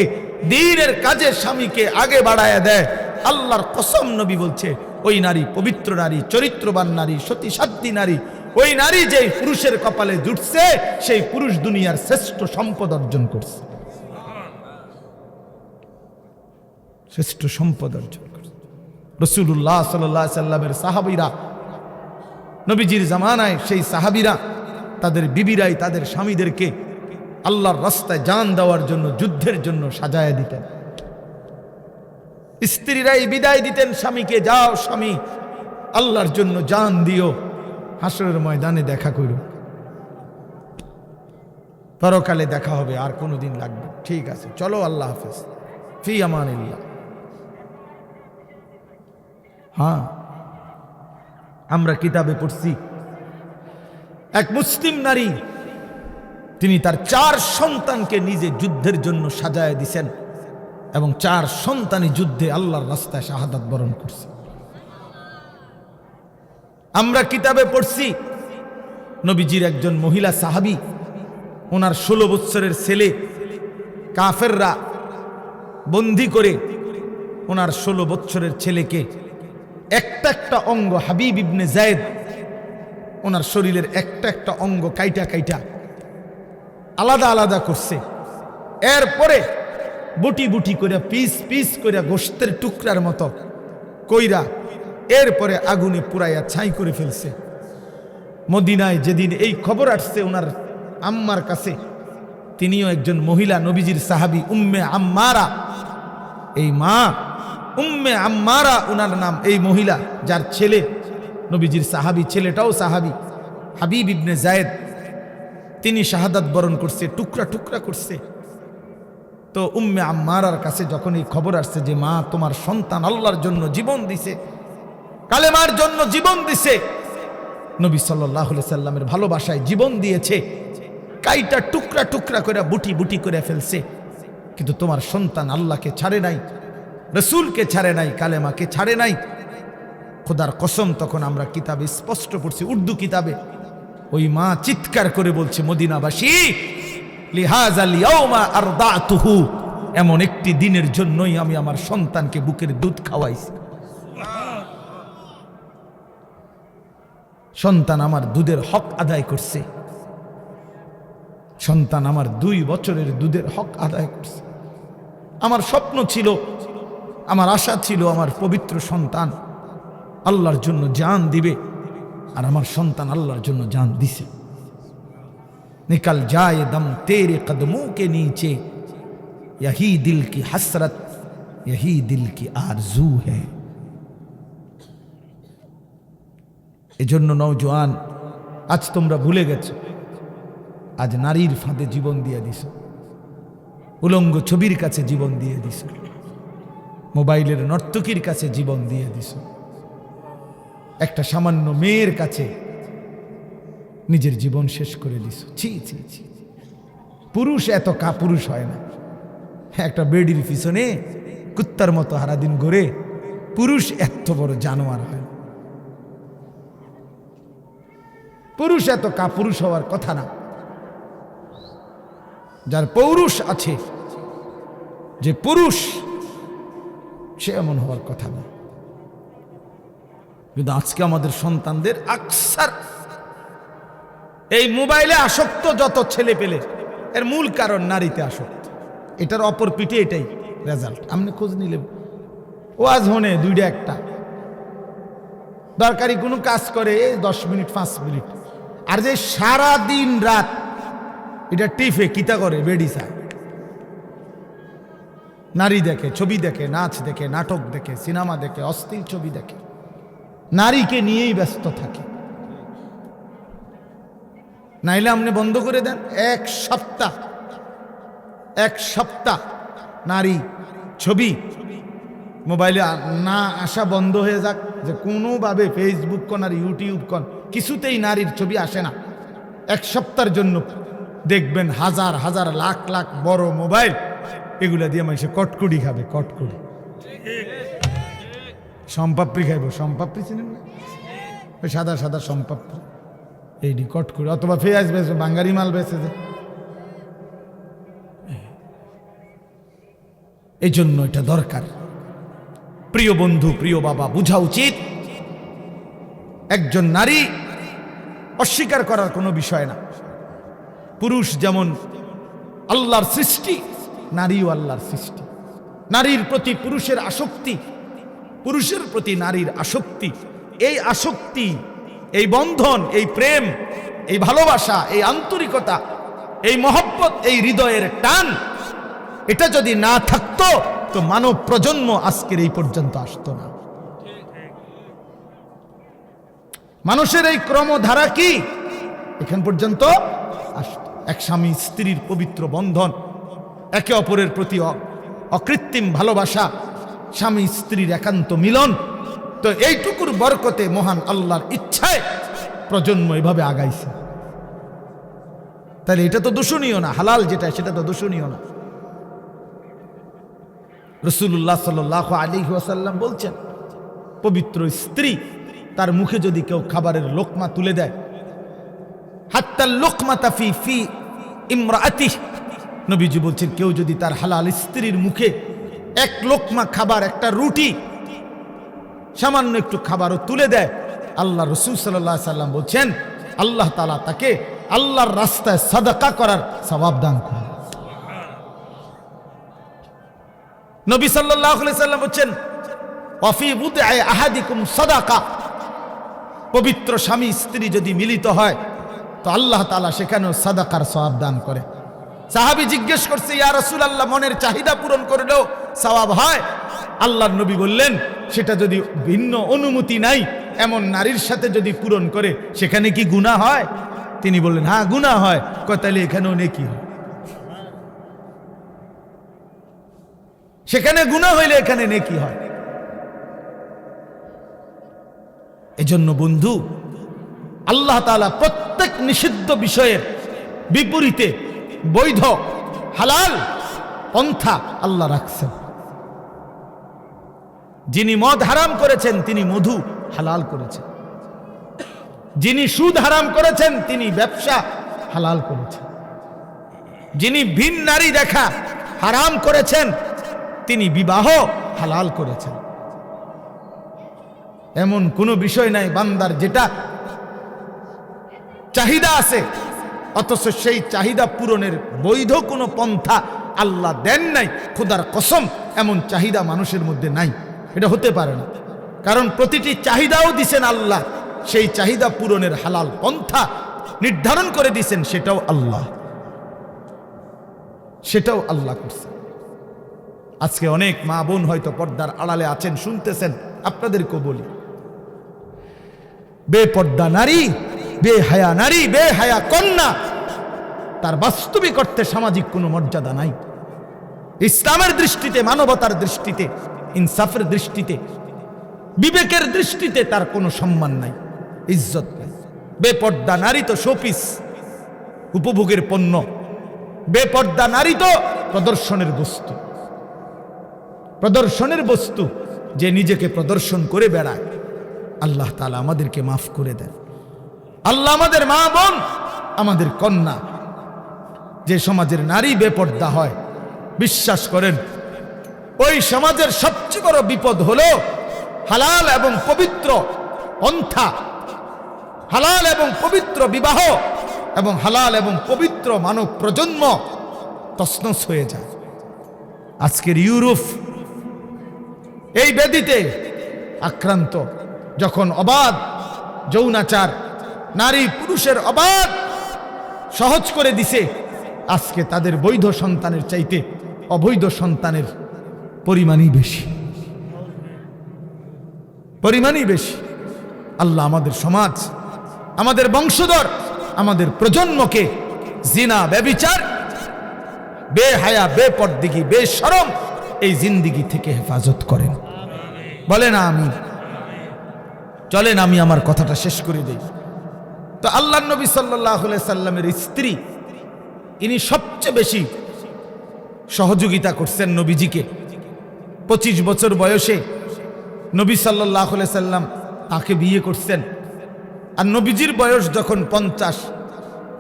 দ্বীনের কাজে স্বামীকে আগে বাড়ায় দেয়। আল্লাহর কসম, নবী বলছে, ওই নারী পবিত্র নারী, চরিত্রবান নারী, সতী সাধ্বী নারী, ওই নারী যেই পুরুষের কপালে জুটছে, সেই পুরুষ দুনিয়ার শ্রেষ্ঠ সম্পদ অর্জন করছে, শ্রেষ্ঠ সম্পদ অর্জন করছে। রাসূলুল্লাহ সাল্লাল্লাহু আলাইহি সাল্লামের সাহাবীরা, নবীজির জামানায় সেই সাহাবীরা তাদের বিবিরাই তাদের স্বামীদেরকে আল্লাহর রাস্তায় জান দেওয়ার জন্য, যুদ্ধের জন্য সাজায় দিতেন। স্ত্রীরাই বিদায় দিতেন স্বামীকে, যাও স্বামী, আল্লাহর জন্য জান দিও, হাসরের ময়দানে দেখা করো, পরকালে দেখা হবে, আর কোনোদিন লাগবে, ঠিক আছে চলো, আল্লাহ হাফেজ, ফি আমানিল্লাহ। হ্যাঁ, আমরা কিতাবে পড়ছি এক মুসলিম নারী, তিনি তার 4 সন্তানকে নিজে যুদ্ধের জন্য সাজায় দিছেন এবং 4 সন্তানই যুদ্ধে আল্লাহর রাস্তায় শাহাদাত বরণ করছে। আমরা কিতাবে পড়ছি নবীজির একজন মহিলা সাহাবী, ওনার 16 বছরের ছেলে কাফেররা বন্দী করে ওনার 16 বছরের ছেলেকে একটা একটা অঙ্গ, হাবিব ইবনে যায়েদ ওনার শরীরের একটা একটা অঙ্গ কাইটা কাইটা আলাদা আলাদা করছে। এরপরে বুটি বুটি করে, পিস পিস করে, গোশতের টুকরার মতো কইরা এরপরে আগুনে পুরাইয়া ছাই করে ফেলছে। মদিনায় যেদিন এই খবর আসছে ওনার আম্মার কাছে, তিনিও একজন মহিলা, নবীজির সাহাবী উম্মে আম্মারা, এই মা উম্মে আম্মারা ওনার নাম, এই মহিলা যার ছেলে নবীজির সাহাবী, ছেলেটাও সাহাবী হাবিব ইবনে যায়েদ, তিনি শাহাদাত বরণ করছে, টুকরা টুকরা করছে। তো উম্মে আম্মারার কাছে যখন এই খবর আসছে যে মা, তোমার সন্তান আল্লাহর জন্য জীবন দিছে, কালেমার জন্য জীবন দিছে, নবী সাল্লাল্লাহু আলাইহি সাল্লামের ভালোবাসায় জীবন দিয়েছে, কাইটা টুকরা টুকরা করে বুটি বুটি করে ফেলছে, কিন্তু তোমার সন্তান আল্লাহকে ছাড়ে নাই, রসুলকে ছাড়ে নাই, কালেমাকে ছাড়ে নাই। খোদার কসম, তখন আমরা কিতাবে স্পষ্ট পড়ছি, উর্দু কিতাবে, ওই মা চিৎকার করে বলছে, মদিনাবাসী, লিহাযাল ইয়াউমা আরদাতুহু, এমন একটি দিনের জন্যই আমি আমার সন্তানকে বুকের দুধ খাওয়াইছি। সন্তান আমার দুধের হক আদায় করছে, সন্তান আমার 2 বছরের দুধের হক আদায় করছে। আমার স্বপ্ন ছিল, আমার আশা ছিল, আমার পবিত্র সন্তান আল্লাহর জন্য জান দিবে, আর আমার সন্তান আল্লাহর জন্য জান দিছে। নিকাল যায় দম তেরে কদমোं के नीचे, यही दिल की हसरत, यही दिल की आरजू है। এজন্য নওজোয়ান, আজ তোমরা ভুলে গেছো, আজ নারীর ফাঁদে জীবন দিয়ে দিছ, উলঙ্গ ছবির কাছে জীবন দিয়ে দিছ, মোবাইলের নর্তকীর কাছে জীবন দিয়ে দিছ, একটা সামান্য মেয়ের কাছে নিজের জীবন শেষ করে দিছ। ছি ছি ছি, পুরুষ এত কাপুরুষ হয় না। একটা বেডির পিছনে কুত্তার মতো সারাদিন ঘুরে, পুরুষ এত বড় জানোয়ার হয় না। পুরুষ এত কাপুরুষ হওয়ার কথা না। যার পৌরুষ আছে, যে পুরুষ, সে এমন হওয়ার কথা না। কিন্তু আজকে আমাদের সন্তানদের আকসার এই মোবাইলে আসক্ত, যত ছেলে পেলে, এর মূল কারণ নারীতে আসক্ত। এটার অপর পিঠে এটাই রেজাল্ট। আপনি খোঁজ নিলে ওয়াজ হনে 2টা 1টা দরকারি কোনো কাজ করে 10 মিনিট 5 মিনিট, আর যে সারা দিন রাত এটা টিফে কিতা করে, বেডি চায়, নারী দেখে, ছবি দেখে, নাচ দেখে, নাটক দেখে, সিনেমা দেখে, অশ্লীল ছবি দেখে, নারীকে নিয়েই ব্যস্ত থাকে। নাইলে আপনি বন্ধ করে দেন, এক সপ্তাহ নারী ছবি মোবাইলে না আসা বন্ধ হয়ে যাক, যে কোনোভাবে ফেসবুক কন আর ইউটিউব কন কিছুতেই নারীর ছবি আসে না। এক সপ্তাহের জন্য দেখবেন হাজার হাজার লাখ লাখ বড় মোবাইল এগুলা দিয়ে মানুষে কটকুড়ি খাবে, কটকুড়ি সম্পাপড়ি খাইব, সম্পাপড়ি চিনেন না, ওই সাদা সাদা সম্পাপড়ি, এইটি কটকুড়ি, অথবা পেঁয়াজ বেচবে, বাঙ্গারি মাল বেচে যে। এই জন্য এটা দরকার। প্রিয় বন্ধু, প্রিয় বাবা, বুঝা উচিত একজন নারী অস্বীকার করার কোনো বিষয় না। পুরুষ যেমন আল্লাহর সৃষ্টি, নারীও আল্লাহর সৃষ্টি। নারীর প্রতি পুরুষের আসক্তি, পুরুষের প্রতি নারীর আসক্তি, এই আসক্তি, এই বন্ধন, এই প্রেম, এই ভালোবাসা, এই আন্তরিকতা, এই মহব্বত, এই হৃদয়ের টান, এটা যদি না থাকতো তো মানব প্রজন্ম আজকের এই পর্যন্ত আসতো না। মানুষের এই ক্রমধারা কি এখান পর্যন্ত আসতো? এক স্বামী স্ত্রীর পবিত্র বন্ধন, একে অপরের প্রতি অকৃত্রিম ভালোবাসা, স্বামী স্ত্রীর একান্ত মিলন। তো এইটুকুর বরকতে মহান আল্লাহর ইচ্ছায় প্রজন্ম এভাবে আগাইছে। তাহলে এটা তো দূষণীয় না, হালাল যেটা সেটা তো দূষণীয় না। রাসূলুল্লাহ সাল্লাল্লাহু আলাইহি ওয়াসাল্লাম বলছেন, পবিত্র স্ত্রী তার মুখে যদি কেউ খাবারের লোকমা তুলে দেয়, হাত্তা লোকমাতা ফি ফি ইমরাতিহ, নবীজি বলছেন কেউ যদি তার হালাল স্ত্রীর মুখে এক লোকমা খাবার, একটা রুটি, সামান্য একটু খাবারও তুলে দেয়, আল্লাহ রাসূল সাল্লাল্লাহু আলাইহি সাল্লাম বলছেন আল্লাহ তাআলা তাকে আল্লাহর রাস্তায় সাদাকা করার সওয়াব দান করেন। নবী সাল্লাল্লাহু আলাইহি সাল্লাম বলছেন ওয়াফি বুদআ আহাদিকুম সাদাকা, পবিত্র স্বামী স্ত্রী যদি মিলিত হয় তো আল্লাহ তাআলা সেখানেও সাদাকার সওয়াব দান করে। সাহাবী জিজ্ঞেস করছে, ইয়া রাসূলুল্লাহ, মনের চাহিদা পূরণ করলেও সওয়াব হয়? আল্লাহর নবী বললেন, সেটা যদি ভিন্ন অনুমতি নাই এমন নারীর সাথে যদি পূরণ করে সেখানে কি গুনাহ হয়? তিনি বললেন, হ্যাঁ গুনাহ হয়। কয় তাহলে এখানেও নেকি হয়? সেখানে গুনাহ হইলে এখানে নেকি হয়। এজন্য বন্ধু, আল্লাহ তাআলা প্রত্যেক নিষিদ্ধ বিষয়ের বিপরীতে বৈধ হালাল পন্থা আল্লাহ রাখছেন। যিনি মদ হারাম করেছেন তিনি মধু হালাল করেছেন, যিনি সুদ হারাম করেছেন তিনি ব্যবসা হালাল করেছেন, যিনি ভিন নারী দেখা হারাম করেছেন তিনি বিবাহ হালাল করেছেন। এমন কোনো বিষয় নাই বান্দার যেটা চাহিদা আছে অথচ সেই চাহিদা পূরণের বৈধ কোনো পন্থা আল্লাহ দেন নাই। খোদার কসম, এমন চাহিদা মানুষের মধ্যে নাই, এটা হতে পারে না। কারণ প্রতিটি চাহিদাও দিছেন আল্লাহ, সেই চাহিদা পূরণের হালাল পন্থা নির্ধারণ করে দিছেন, সেটাও আল্লাহ, সেটাও আল্লাহ করছেন। আজকে অনেক মা বোন হয়তো পর্দার আড়ালে আছেন, শুনতেছেন, আপনাদেরকেও বলি, বেপর্দা নারী, বেহায়া নারী, বেহায়া কন্যা, তার বাস্তবিক অর্থে সামাজিক কোনো মর্যাদা নাই। ইসলামের দৃষ্টিতে, মানবতার দৃষ্টিতে, ইনসাফের দৃষ্টিতে, বিবেকের দৃষ্টিতে তার কোনো সম্মান নাই, ইজ্জত নাই। বেপর্দা নারী তো শোপিস, উপভোগের পণ্য। বেপর্দা নারী তো প্রদর্শনের বস্তু, প্রদর্শনের বস্তু, যে নিজেকে প্রদর্শন করে বেড়ায়। আল্লাহ তাআলা আমাদেরকে মাফ করে দেন। আল্লাহ আমাদের মা বোন, আমাদের কন্যা, যে সমাজের নারী বেপর্দা হয়, বিশ্বাস করেন ওই সমাজের সবচেয়ে বড় বিপদ হলো হালাল এবং পবিত্র পন্থা, হালাল এবং পবিত্র বিবাহ এবং হালাল এবং পবিত্র মানব প্রজন্ম তছনছ হয়ে যায়। আজকের ইউরোপ এই ব্যাধিতে আক্রান্ত, যখন অবাধ যৌনাচার, নারী পুরুষের অবাধ সহজ করে দিছে, আজকে তাদের বৈধ সন্তানের চাইতে অবৈধ সন্তানের পরিমাণই বেশি, পরিমাণই বেশি। আল্লাহ আমাদের সমাজ, আমাদের বংশধর, আমাদের প্রজন্মকে জিনা, ব্যভিচার, বেহায়া, বেপরদিগি, বেশরম এই জিন্দিগি থেকে হেফাজত করেন। বলেন আমিন। চলেন আমি আমার কথাটা শেষ করে দেই। তো আল্লাহর নবী সাল্লাল্লাহু আলাইহি সাল্লামের স্ত্রী, ইনি সবচেয়ে বেশি সহযোগিতা করছেন নবীজিকে। 25 বছর বয়সে নবী সাল্লাল্লাহু আলাইহি সাল্লাম তাকে বিয়ে করছেন। আর নবীজির বয়স যখন 50,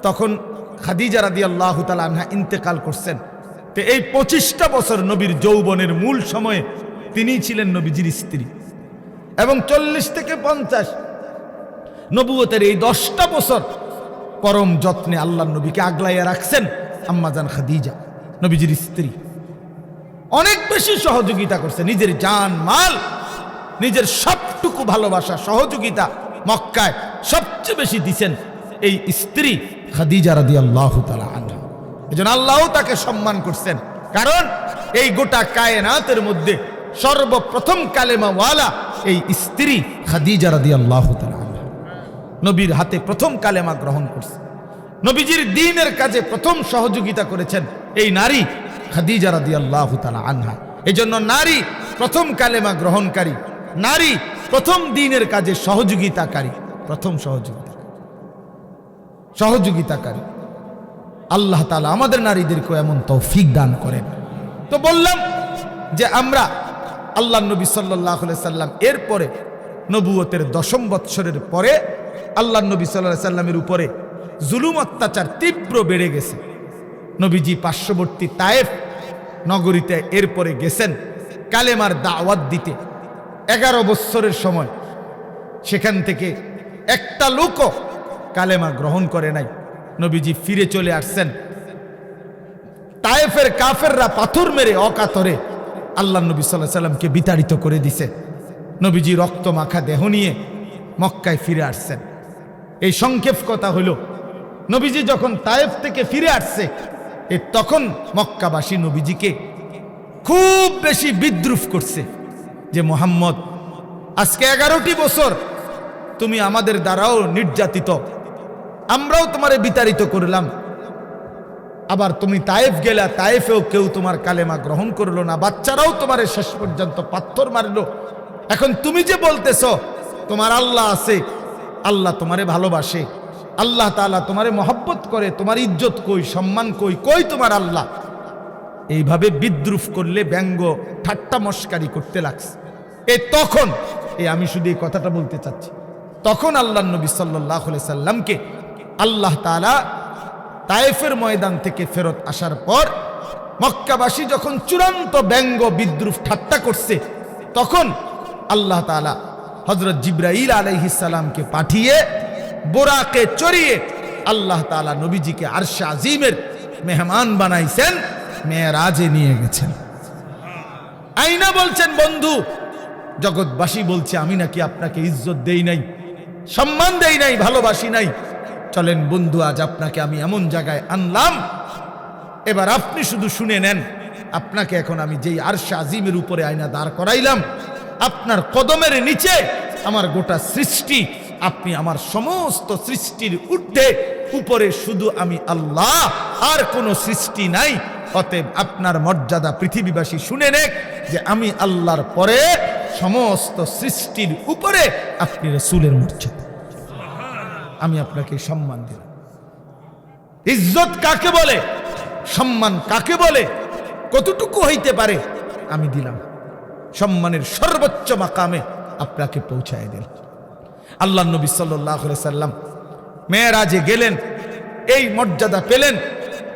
তখন খাদিজা রাদিয়াল্লাহু তাআলা আনহা ইন্তেকাল করছেন। তো এই 25টা বছর নবীর যৌবনের মূল সময়ে তিনিই ছিলেন নবীজির স্ত্রী। এবং 40 থেকে 50 নবুয়তের এই 10টা বছর পরম যত্নে আল্লাহর নবীকে আগলাইয়া রাখছেন আম্মাজান খাদিজা, নবীজির স্ত্রী। অনেক বেশি সহযোগিতা করছে, নিজের জান মাল, নিজের সবটুকু ভালোবাসা সহযোগিতা মক্কায় সবচেয়ে বেশি দিছেন এই স্ত্রী খাদিজা রাদিয়াল্লাহু তাআলা আনহা। এজন্য আল্লাহও তাকে সম্মান করছেন, কারণ এই গোটা কায়নাতের মধ্যে সর্বপ্রথম কালেমাওয়ালা এই স্ত্রী খাদিজা রাদিয়াল্লাহু তাআলা আনহা। নবীর হাতে প্রথম কালেমা গ্রহণ করছে, নবীজির দ্বীনের কাজে প্রথম সহযোগিতা করেছেন এই নারী খাদিজা রাদিয়াল্লাহু তাআলা আনহা। এজন্য নারী প্রথম কালেমা গ্রহণকারী, নারী প্রথম দ্বীনের কাজে সহযোগিতাকারী, প্রথম সহযোগিতাকারী। আল্লাহ তাআলা আমাদের নারীদেরকে এমন তৌফিক দান করেন। তো বললাম যে আমরা আল্লাহ নবী সাল্লাল্লাহু আলাইহি সাল্লাম এরপরে নবুয়তের 10ম বৎসরের পরে আল্লাহ নবী সাল্লাল্লাহু আলাইহি সাল্লামের উপরে জুলুম অত্যাচার তীব্র বেড়ে গেছে। নবীজি পার্শ্ববর্তী তায়েফ নগরীতে এরপরে গেছেন কালেমার দাওয়াত দিতে। 11 বৎসরের সময় সেখান থেকে একটা লোকও কালেমা গ্রহণ করে নাই। নবীজি ফিরে চলে আসছেন। তায়েফের কাফেররা পাথর মেরে অকাতরে আল্লাহ নবী সাল্লাল্লাহু আলাইহি সাল্লামকে বিতাড়িত করে দিছে। নবীজি রক্ত মাখা দেহ নিয়ে মক্কায় ফিরে আসছেন। এই সংক্ষেপ কথা হলো, নবীজি যখন তায়েফ থেকে ফিরে আসছে তখন মক্কাবাসী নবীজিকে খুব বেশি বিদ্রুপ করছে যে মুহাম্মদ, আজকে 11টি বছর তুমি আমাদের দ্বারাও নির্যাতিত, আমরাও তোমারে বিতাড়িত করলাম, আবার তুমি তায়েফ গেলা, তায়েফেও কেউ তোমার কালেমা গ্রহণ করলো না, বাচ্চারাও তোমারে শেষ পর্যন্ত পাথর মারলো। এখন তুমি যে বলতেছ তোমার আল্লাহ আছে, আল্লাহ তোমারে ভালোবাসে, আল্লাহ তাআলা তোমারে মহব্বত করে, তোমার ইজ্জত কই, সম্মান কই, কই তোমার আল্লাহ? এইভাবে বিদ্রুপ করলে, ব্যঙ্গ ঠাট্টা মস্কারি করতে লাগছে। তখন আমি শুধু এই কথাটা বলতে চাচ্ছি, তখন আল্লাহ নবী সাল্লাল্লাহু আলাইহি সাল্লামকে আল্লাহ তাআলা তায়েফের ময়দান থেকে ফেরত আসার পর মক্কাবাসী যখন চূড়ান্ত ব্যঙ্গ বিদ্রুপ ঠাট্টা করছে, তখন আল্লাহ তাআলা হযরত জিবরাইল আলাইহিস সালামকে পাঠিয়ে বোরাকে চড়িয়ে আল্লাহ তাআলা নবীজিকে আরশে আজিমের মেহমান বানাইছেন, মেরাজে নিয়ে গেছেন। আইনা বলছেন, বন্ধু জগৎবাসী বলছে আমি নাকি আপনাকে ইজ্জত দেই নাই, সম্মান দেই নাই, ভালোবাসি নাই। চলেন বন্ধু, আজ আপনাকে আমি এমন জায়গায় আনলাম, এবার আপনি শুধু শুনে নেন। আপনাকে এখন আমি যেই আরশে আজিমের উপরে আয়না দাঁড় করাইলাম, আপনার কদমের নিচে আমার গোটা সৃষ্টি, আপনি আমার সমস্ত সৃষ্টির ঊর্ধ্বে, উপরে শুধু আমি আল্লাহ, আর কোনো সৃষ্টি নাই। অতএব আপনার মর্যাদা পৃথিবীবাসী শুনে নেক যে আমি আল্লাহর পরে সমস্ত সৃষ্টির উপরে আপনি রাসূলের মর্যাদা, আমি আপনাকে সম্মান দিলাম। ইজ্জত কাকে বলে, সম্মান কাকে বলে, কতটুকু হইতে পারে আমি দিলাম, সম্মানের সর্বোচ্চ মাকামে আপনাকে পৌঁছায় দিলাম। আল্লাহ নবী সাল্লাল্লাহু আলাইহি সাল্লাম মেরাজে গেলেন, এই মর্যাদা পেলেন,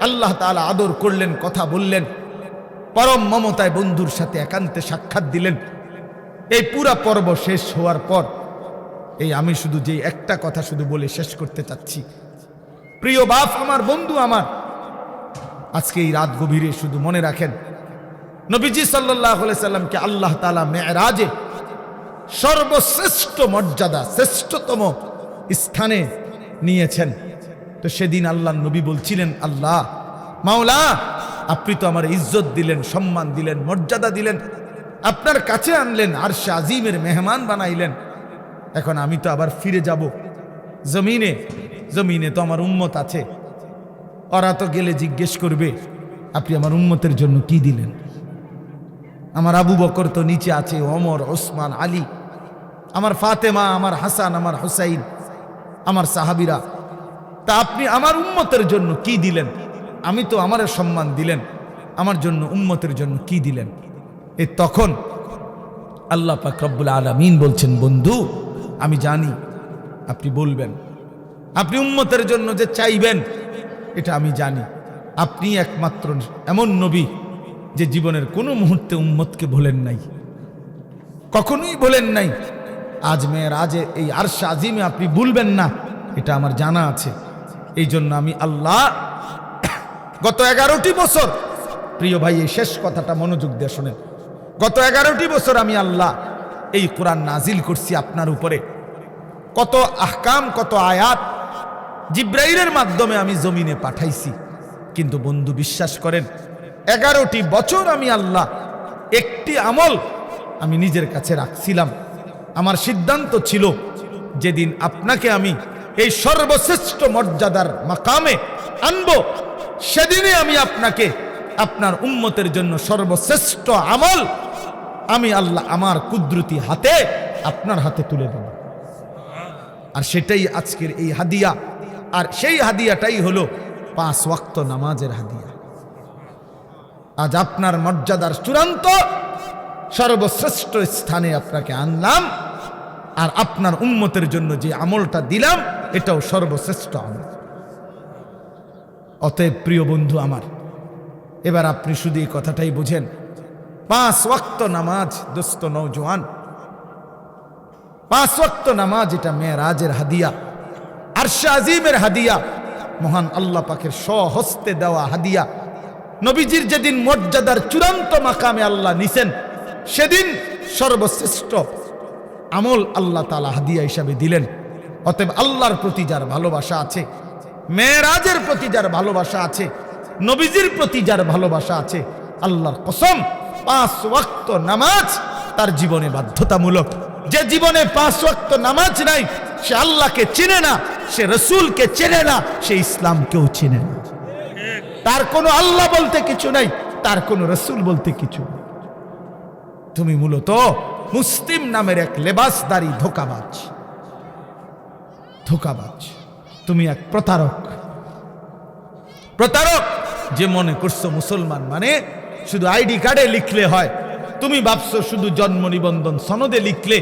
আল্লাহ তাআলা আদর করলেন, কথা বললেন, পরম মমতায় বন্ধুর সাথে একান্তে সাক্ষাৎ দিলেন। এই পুরা পর্ব শেষ হওয়ার পর আমি শুধু যে একটা কথা শুধু বলে শেষ করতে চাচ্ছি, প্রিয় বাপ আমার, বন্ধু আমার, আজকে এই রাত গভীরে শুধু মনে রাখেন, নবীজি সাল্লাল্লাহু আলাইহি সাল্লামকে আল্লাহ তাআলা মেরাজে সর্বশ্রেষ্ঠ মর্যাদা, শ্রেষ্ঠতম স্থানে নিয়েছেন। তো সেদিন আল্লাহ নবী বলছিলেন, আল্লাহ মাওলা, আপনি তো আমার ইজ্জত দিলেন, সম্মান দিলেন, মর্যাদা দিলেন, আপনার কাছে আনলেন, আরশে আজিমের মেহমান বানাইলেন। এখন আমি তো আবার ফিরে যাব জমিনে, জমিনে তো আমার উম্মত আছে, ওরা তো গেলে জিজ্ঞেস করবে আপনি আমার উম্মতের জন্য কি দিলেন। আমার আবু বকর তো নিচে আছে, ওমর, ওসমান, আলী, আমার ফাতেমা, আমার হাসান, আমার হুসাইন, আমার সাহাবীরা। তা আপনি আমার উম্মতের জন্য কি দিলেন? আমি তো আমার সম্মান দিলেন, আমার জন্য উম্মতের জন্য কি দিলেন? তখন আল্লাহ পাক রব্বুল আলামিন বলছেন, বন্ধু আমি জানি আপনি বলবেন, আপনি উম্মতের জন্য যে চাইবেন এটা আমি জানি। আপনি একমাত্র এমন নবী যে জীবনের কোনো মুহূর্তে উম্মতকে ভোলেন নাই, কখনোই ভোলেন নাই। আজ মেরাজে এই আরশ আজিমে আপনি ভুলবেন না, এটা আমার জানা আছে। এই জন্য আমি আল্লাহ গত 11টি বছর, প্রিয় ভাই এই শেষ কথাটা মনোযোগ দিয়ে শোনেন, গত 11টি বছর আমি আল্লাহ এই কোরআন নাজিল করছি আপনার উপরে। কত আহকাম, কত আয়াত জিব্রাইলের মাধ্যমে আমি জমিনে পাঠাইছি। কিন্তু বন্ধু বিশ্বাস করেন, 11টি বছর আমি আল্লাহ একটি আমল আমি নিজের কাছে রাখছিলাম। আমার সিদ্ধান্ত ছিল যেদিন আপনাকে আমি এই সর্বশ্রেষ্ঠ মর্যাদার মাকামে আনব, সেদিনে আমি আপনাকে আপনার উম্মতের জন্য সর্বশ্রেষ্ঠ আমল আমি আল্লাহ আমার কুদরতি হাতে আপনার হাতে তুলে দেব। আর সেটাই আজকের এই হাদিয়া। আর সেই হাদিয়াটাই হলো 5 ওয়াক্ত নামাজের হাদিয়া। আজ আপনার মর্যাদার চূড়ান্ত সর্বশ্রেষ্ঠ স্থানে আপনাকে আনলাম, আর আপনার উম্মতের জন্য যে আমলটা দিলাম এটাও সর্বশ্রেষ্ঠ আমল। অতএব প্রিয় বন্ধু আমার, এবার আপনি শুধু এই কথাটাই বুঝেন, 5 ওয়াক্ত নামাজ দোস্ত নওজোয়ান, 5 ওয়াক্ত নামাজ এটা মেরাজের হাদিয়া, আরশে আজিমের হাদিয়া, মহান আল্লাহ পাকের স্বহস্তে দেওয়া হাদিয়া। নবীজির যেদিন মর্যাদার চূড়ান্ত মাকামে আল্লাহ নিছেন, সেদিন সর্বশ্রেষ্ঠ আমল আল্লাহ তাআলা হাদিয়া হিসাবে দিলেন। অতএব আল্লাহর প্রতি যার ভালোবাসা আছে, মেরাজের প্রতি যার ভালোবাসা আছে, নবীজির প্রতি যার ভালোবাসা আছে, আল্লাহর কসম 5 ওয়াক্ত নামাজ তার জীবনে বাধ্যতামূলক। যে জীবনে 5 ওয়াক্ত নামাজ নাই, সে আল্লাহকে চিনে না, সে রসুলকে চেনে না, সে ইসলামকেও চিনে না। তার কোনো আল্লাহ বলতে কিছু নাই, তার কোনো রসুল বলতে কিছু নেই। তুমি মূলত মুসলিম নামের এক লেবাসদারি ধোঁকাবাজ, ধোঁকাবাজ। তুমি এক প্রতারক, প্রতারক যে মনে করছো মুসলমান মানে শুধু আইডি কার্ডে লিখলে হয়। তুমি ভাবছো শুধু জন্ম নিবন্ধন সনদে লিখলে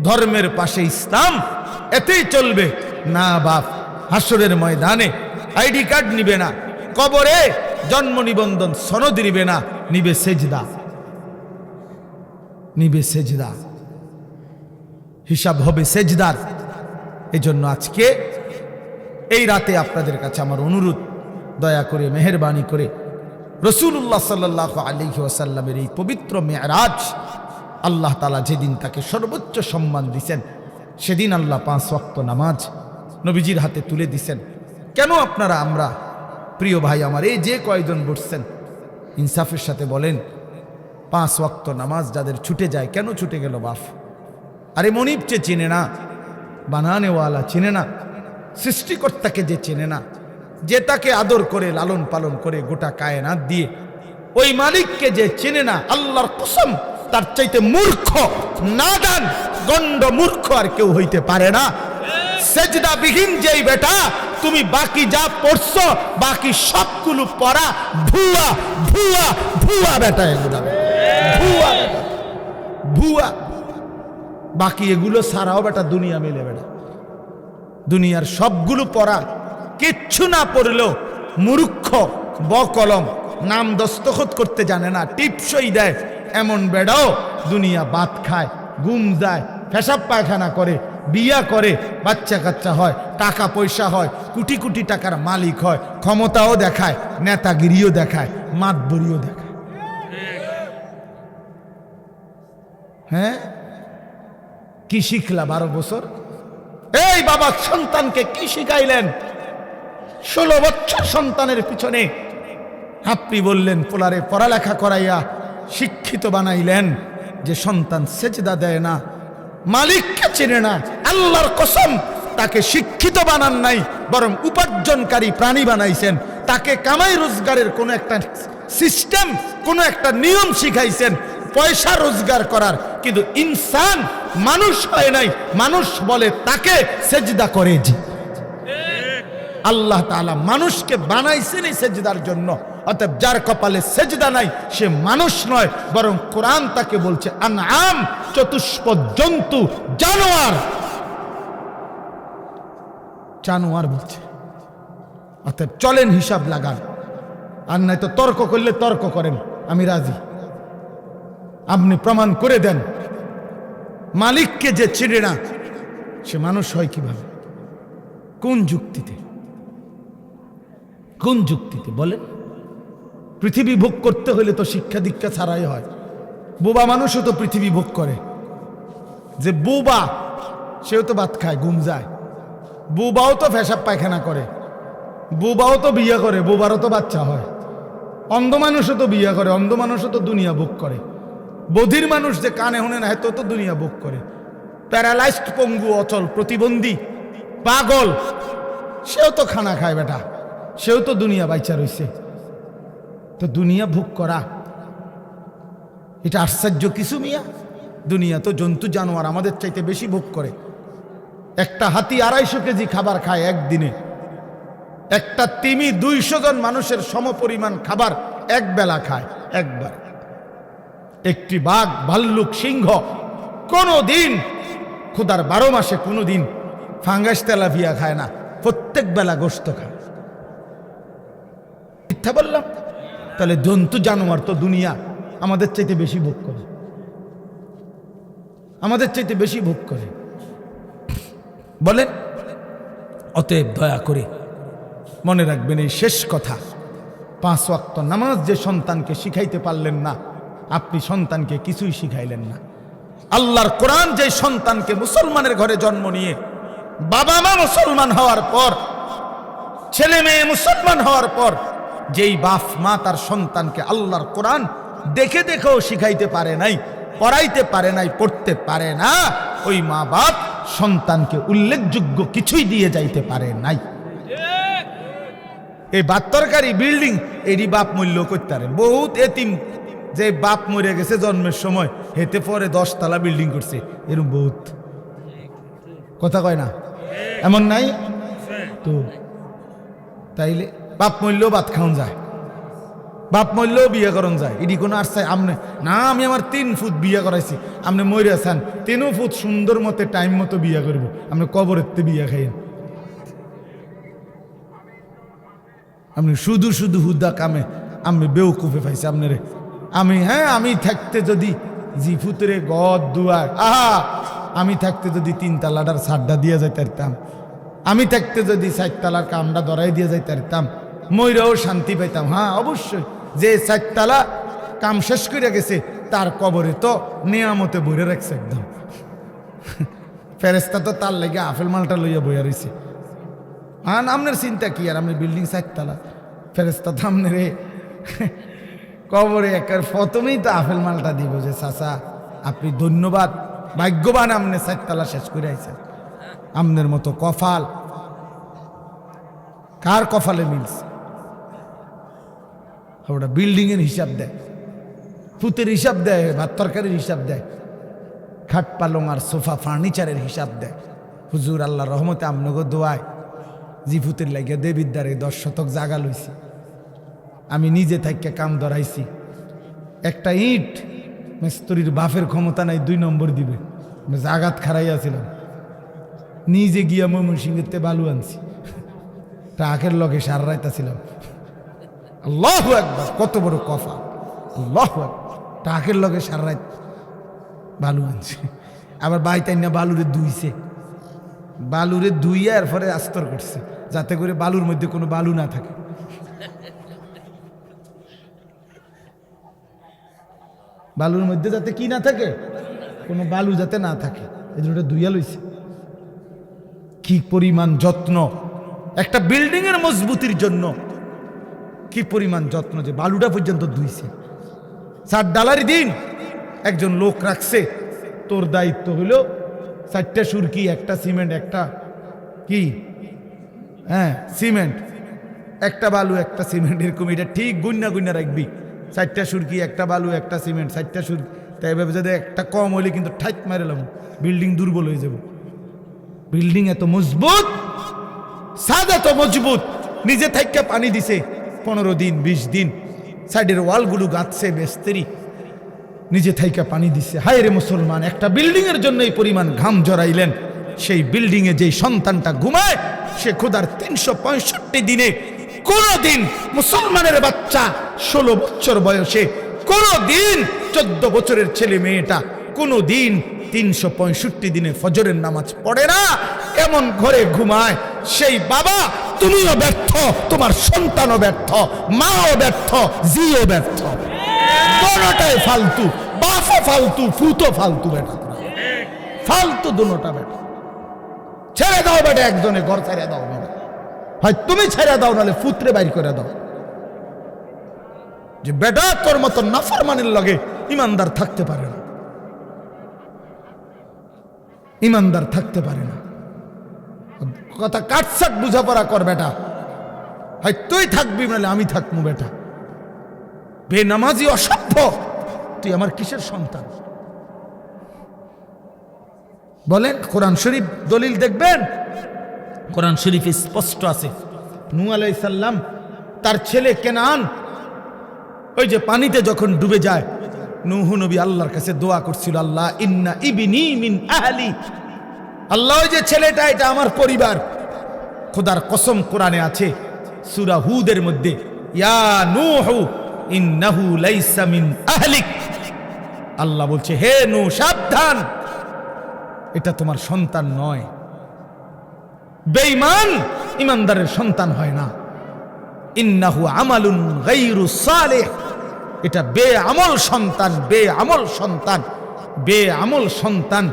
ধর্মের পাশে ইসলাম এতেই চলবে। না বাপ, হাসরের ময়দানে আইডি কার্ড নিবে না, কবরে জন্ম নিবন্ধন সনদ নিবে না, নিবে সেজদা, নিবে সেজদা, হিসাব হবে সেজদার। এজন্য আজকে এই রাতে আপনাদের কাছে আমার অনুরোধ, দয়া করে মেহেরবানি করে রাসূলুল্লাহ সাল্লাল্লাহু আলাইহি ওয়াসাল্লামের এই পবিত্র মেরাজ, আল্লাহ তাআলা যেদিন তাকে সর্বোচ্চ সম্মান দিয়েছেন, সেদিন আল্লাহ 5 ওয়াক্ত নামাজ নবীজির হাতে তুলে দিয়েছেন। কেন আপনারা, আমরা প্রিয় ভাই আমার এই যে কয়জন বসছেন, ইনসাফের সাথে বলেন, 5 ওয়াক্ত নামাজ যাদের ছুটে যায়, কেন ছুটে গেল বাপ? আরে মনিবকে চেনে না, বানানেওয়ালা চেনে না, সৃষ্টিকর্তাকে যে চেনে না, যে তাকে আদর করে লালন পালন করে গোটা কায়নাত দিয়ে, ওই মালিককে যে চেনে না, আল্লাহর কসম তার চাইতে মূর্খ, নাদান, গণ্ড মূর্খ আর কেউ হইতে পারে না। সেজদা বিহীন যেই বেটা, তুমি বাকি যা পড়ছো বাকি সবগুলো পড়া ভুয়া, ভুয়া, ভুয়া বেটা, এগুলো ভুয়া বেটা, ভুয়া। বাকি এগুলো সারাও বেটা দুনিয়া মেলে বেটা, দুনিয়ার সবগুলো পড়া কিচ্ছু না পড়লেও মূর্খ, বকলম, নাম দস্তখত করতে জানে না, টিপসই দেয় এমন বেড়াও দুনিয়া বাত খায়, গুম যায়, পেশাব পায়খানা করে, বিয়া করে, বাচ্চা কাচ্চা হয়, টাকা পয়সা হয়, কোটি কোটি টাকার মালিক হয়, ক্ষমতাও দেখায়, নেতাগিরিও দেখায়, মাতবরিও দেখায়। হ্যাঁ, কি শিখলা 12 বছর? এই বাবা সন্তানকে কি শিখাইলেন? 16 বছর সন্তানের পিছনে আপনি বললেন পোলারে পড়ালেখা করাইয়া শিক্ষিত বানাইলেন, যে সন্তান সেজদা দেয় না, মালিককে চেনে না, আল্লাহর কসম তাকে শিক্ষিত বানান নাই, বরং উপার্জনকারী প্রাণী বানাইছেন। তাকে কামাই রোজগারের কোন একটা সিস্টেম, কোন একটা নিয়ম শিখাইছেন পয়সা রোজগার করার, কিন্তু ইনসান মানুষ হয় নাই, মানুষ বলে তাকে সেজদা করে। জি, আল্লাহ তাআলা মানুষকে বানাইছেন এই সেজদার জন্য। অতএব যার কপালে সেজদা নাই সে মানুষ নয়, বরং কোরআন তাকে বলছে আনআম, চতুষ্পদ জন্তু, জানোয়ার, জানোয়ার বলছে। অতএব চলেন হিসাব লাগান, আর নাই তো তর্ক করলে তর্ক করেন, আমি রাজি। আপনি প্রমাণ করে দেন মালিককে যে চিনে না সে মানুষ হয় কিভাবে, কোন যুক্তিতে, কোন যুক্তিতে বলেন? পৃথিবী ভোগ করতে হলে তো শিক্ষা দীক্ষা ছাড়াই হয়। বোবা মানুষও তো পৃথিবী ভোগ করে। যে বোবা সেও তো ভাত খায়, ঘুম যায়। বোবাও তো পেশাব পায়খানা করে, বোবাও তো বিয়ে করে, বোবারও তো বাচ্চা হয়। অন্ধ মানুষও তো বিয়ে করে, অন্ধ মানুষও তো দুনিয়া ভোগ করে। বধির মানুষ যে কানে শুনে না তো তো দুনিয়া ভোগ করে। প্যারালাইজড, পঙ্গু, অচল, প্রতিবন্ধী, পাগল, সেও তো খানা খায় বেটা, সেও তো দুনিয়া বাইচা রইছে। তো দুনিয়া ভোগ করা এটা আশ্চর্য কিছু মিয়া? দুনিয়া তো জন্তু জানোয়ার আমাদের চাইতে বেশি ভোগ করে। একটা হাতি 250 কেজি খাবার খায় একদিনে। একটা তিমি 200 জন মানুষের সমপরিমাণ খাবার এক বেলা খায়, একবার। একটি বাঘ, ভাল্লুক, সিংহ কোনো দিন ক্ষুধার 12 মাসে কোনো দিন ফাঙ্গাস তেলাপিয়া খায় না, প্রত্যেক বেলা গোশত খায়। মিথ্যা বললাম? তাহলে জন্তু জানোয়ার তো দুনিয়া আমাদের চাইতে বেশি ভোগ করে, আমাদের চাইতে বেশি ভোগ করে। বলেন? অতএব দয়া করে মনে রাখবেন এই শেষ কথা, 5 ওয়াক্ত নামাজ যে সন্তানকে শিখাইতে পারলেন না, আপনি সন্তানকে কিছুই শিখাইলেন না। আল্লাহর কোরআন যে সন্তানকে মুসলমানের ঘরে জন্ম নিয়ে বাবা মা মুসলমান হওয়ার পর, ছেলে মেয়ে মুসলমান হওয়ার পর, যেই বাপ মা তার সন্তানকে আল্লাহর কোরআন দেখে দেখেও শিখাইতে পারে নাই, পড়াইতে পারে নাই, পড়তে পারে না, ওই মা বাপ সন্তানকে উল্লেখযোগ্য কিছুই দিয়ে যাইতে পারে নাই। এই বাত্তরকারী বিল্ডিং এরই বাপ মূল্য করতে পারে। বহুত এতিম যে বাপ মরে গেছে জন্মের সময়, হেতে পরে 10 তলা বিল্ডিং করছে, এরকম বহুত। কথা কয় না? এমন নাই তো? তাইলে বাপ মূল্য ভাত খাওয়ান যায়, বাপ মূল্যও বিয়ে করন যায়। এটি কোনো আর চাই আমনে না, আমি আমার 3 ফুট বিয়ে করাইছি, আপনি মরে আছেন 3 ফুট সুন্দর মতো টাইম মতো বিয়ে করবো, আপনি কবরেতে বিয়ে খাইয়েন। আপনি শুধু শুধু হুদা কামে আমি বেউকুফে পাইছি আপনারে। আমি থাকতে যদি জিফুতরে গদ দুয়ার, আমি থাকতে যদি 3 তালাটার সাড্ডা দিয়ে যাইতে পারতাম, আমি থাকতে যদি 4 তালার কামটা ধরাই দিয়ে যাইতে পারতাম, ময়রাও শান্তি পাইতাম। হ্যাঁ অবশ্যই, যে 4 তালা কাম শেষ করে গেছে তার কবরে তো নিয়ামতে ভরে রাখছে একদম। ফেরেস্তা তো তার লেগে আপেল মালটা লইয়া বইয়া রয়েছে। আপনার চিন্তা কি? আর আপনি বিল্ডিং 4 তালা, ফেরেস্তা তো আপনার কবরে একার প্রথমেই তো আপেল মালটা দিব যে চাচা আপনি ধন্যবাদ, ভাগ্যবান, আপনি 4 তালা শেষ করে আইছেন। আপনার মতো কপাল কার কপালে মিলছে? ওটা বিল্ডিং এর হিসাব দেয়, ফুতের হিসাব দেয়, ভাত তরকারির হিসাব দেয়, খাট পালং আর সোফা ফার্নিচারের হিসাব দেয়। হুজুর আল্লাহ রহমতে আমনগো দোয়ায় জিফুতের লাগিয়া দেবীর দ্বারে 10 শতক জাগা লইছি, আমি নিজে থাইকে কাম ধরাইছি। একটা ইট মিস্ত্রির বাপের ক্ষমতা নাই 2 নম্বর দিবে, জাগাত খারাইয়াছিলাম, নিজে গিয়া ময়মনসিংহেতে বালু আনছি, ট্রাকের লগে সারা রাইতাছিলাম। আল্লাহু আকবার, কত বড় কফা! আল্লাহু আকবার, ট্রাকের লগে সারা রাত বালু আনছি। আবার বাইতাই না বালুরে ধুইছে, বালুরে ধুইয়া এরপরে আস্তর করছে যাতে করে বালুর মধ্যে কোনো বালু না থাকে। বালুর মধ্যে যাতে কি না থাকে, কোনো বালু যাতে না থাকে, এই জন্য ধুইয়া লইছে। কি পরিমাণ যত্ন একটা বিল্ডিং এর মজবুতির জন্য, কি পরিমাণ যত্ন যে বালুটা পর্যন্ত ধুইছে। 4 ডালারি দিন একজন লোক রাখছে, তোর দায়িত্ব হইল 4টা সুরকি, একটা সিমেন্ট, একটা কি সিমেন্ট একটা বালু একটা সিমেন্ট, এরকম এটা ঠিক গুন্না গুন্না রাখবি। 4টা সুরকি, একটা বালু একটা সিমেন্ট, 4টা সুরকি। তাই এভাবে যদি একটা কম হইলে কিন্তু ঠাইট মারেলাম, বিল্ডিং দুর্বল হয়ে যাব। বিল্ডিং এত মজবুত, ছাদ এত মজবুত, নিজে থেকে পানি দিছে 15 দিন 20 দিন, সাইডের ওয়ালগুলো গাঁথছে বেস্তেরি, নিজে থাইকা পানি দিচ্ছে। হায় রে মুসলমান, একটা বিল্ডিং এর জন্য এই পরিমাণ ঘাম জড়াইলেন। সেই বিল্ডিং এ যেই সন্তানটা ঘুমায়, সে খোদার 365 দিনে কোনদিন মুসলমানের বাচ্চা 16 বছর বয়সে, কোনদিন 14 বছরের ছেলে মেয়েটা কোনদিন 365 দিনে ফজরের নামাজ পড়ে না, এমন ঘরে ঘুমায়। সেই বাবা, তুমিও ব্যর্থ, তোমার সন্তানও ব্যর্থ, মাও ব্যর্থ, জিও ব্যর্থ, দোনোটাই ফালতু। বাপও ফালতু, ফুতো ফালতু, বেটা ফালতু, দোনোটা বেটা। ছেড়ে দাও বেটা, একজনে ঘর ছেড়ে দাও বেটা, হয় তুমি ছেড়ে দাও, নাহলে ফুতরে বাইর করে দাও। যে বেটা তোর মতো নাফরমানের লগে ইমানদার থাকতে পারে না, ইমানদার থাকতে পারে না। কথা কাটসাট বুঝাপড়া কর বেটা, হয় তুই থাকবি নাহলে আমি থাকবো বেটা। বেনামাজি অসভ্য, তুই আমার কিসের সন্তান? বলেন, কোরআন শরীফ দলিল দেখবেন, কোরআন শরীফে স্পষ্ট আছে। নূহ আলাইহিস সালাম তার ছেলে কেনান ওই যে পানিতে যখন ডুবে যায়, নূহ নবী আল্লাহর কাছে দোয়া করছিল, আল্লাহ ইন্না ইবনি মিন আহলি, আল্লাহ ওই যে ছেলেটা এটা আমার পরিবার। খোদার কসম কোরআনে আছে সূরা হুদের মধ্যে, ইয়া নূহ ইন্নাহু লাইসা মিন আহলিক, আল্লাহ বলছে হে নূহ সাবধান, এটা তোমার সন্তান নয়। বেঈমান ইমানদারের সন্তান হয় না। ইন্নাহু আমালুন গায়রু সালিহ, এটা বেআমল সন্তান, বেআমল সন্তান, বেআমল সন্তান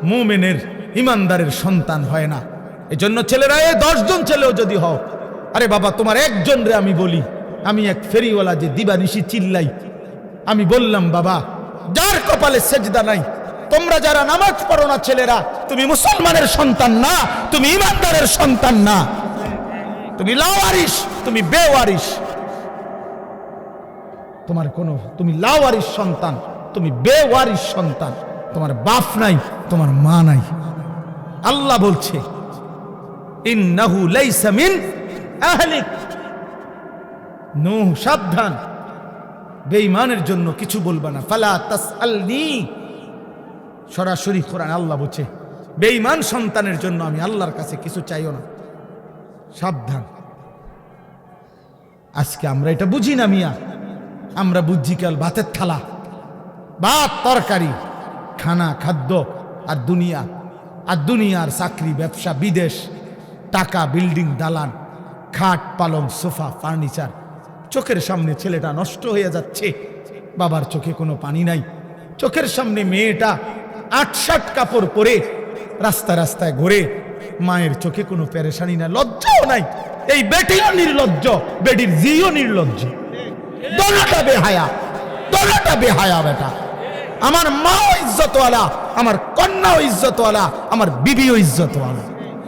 মুমিনের ইমানদারের সন্তান হয় না। এজন্য ছেলেরা, 10 জন ছেলেও যদি হও, আরে বাবা তোমার একজন রে আমি বলি, আমি এক ফেরিওয়ালা যে দিবানিশি চিল্লাই, আমি বললাম বাবা যার কপালে সেজদা নাই, তোমরা যারা নামাজ পড়ো না ছেলেরা, তুমি মুসলমানের সন্তান না, তুমি ইমানদারের সন্তান না, তুমি লাওয়ারিস, তুমি বেওয়ারিস। তোমার কোনো, তুমি লাওয়ারিস সন্তান, তুমি বেওয়ারিস সন্তান, তোমার বাপ নাই, তোমার মা নাই। আল্লাহ বলছে ইন্নাহু লাইসা মিন আহলিক, নূহ সাবধান, বেঈমানের জন্য কিছু বলবা না। ফালা তাসআলনি, সরাসরি কোরআন আল্লাহ বলছে বেঈমান সন্তানের জন্য আমি আল্লাহর কাছে কিছু চাইও না, সাবধান। আজকে আমরা এটা বুঝি না মিয়া, আমরা বুঝছি কাল ভাতের থালা, ভাত তরকারি, খানা খাদ্য, আর দুনিয়া, আর দুনিয়ার চাকরি ব্যবসা বিদেশ, টাকা বিল্ডিং দালান, খাট পালং সোফা ফার্নিচার। চোখের সামনে ছেলেটা নষ্ট হয়ে যাচ্ছে, বাবার চোখে কোনো পানি নাই। চোখের সামনে মেয়েটা 8-7 কাপড় পরে রাস্তায় রাস্তায় ঘুরে, মায়ের চোখে কোনো পেরেশানি নাই, লজ্জাও নাই। এই বেটিও নির্লজ্জ, বেটির জিও নির্লজ্জ, দোনোটা বেহায়া, দোনোটা বেহায়া বেটা। আমার মাও ইজ্জতওয়ালা, আমার কন্যাও ইজ্জতওয়ালা, আমার বিবিও ইজ্জতওয়ালা।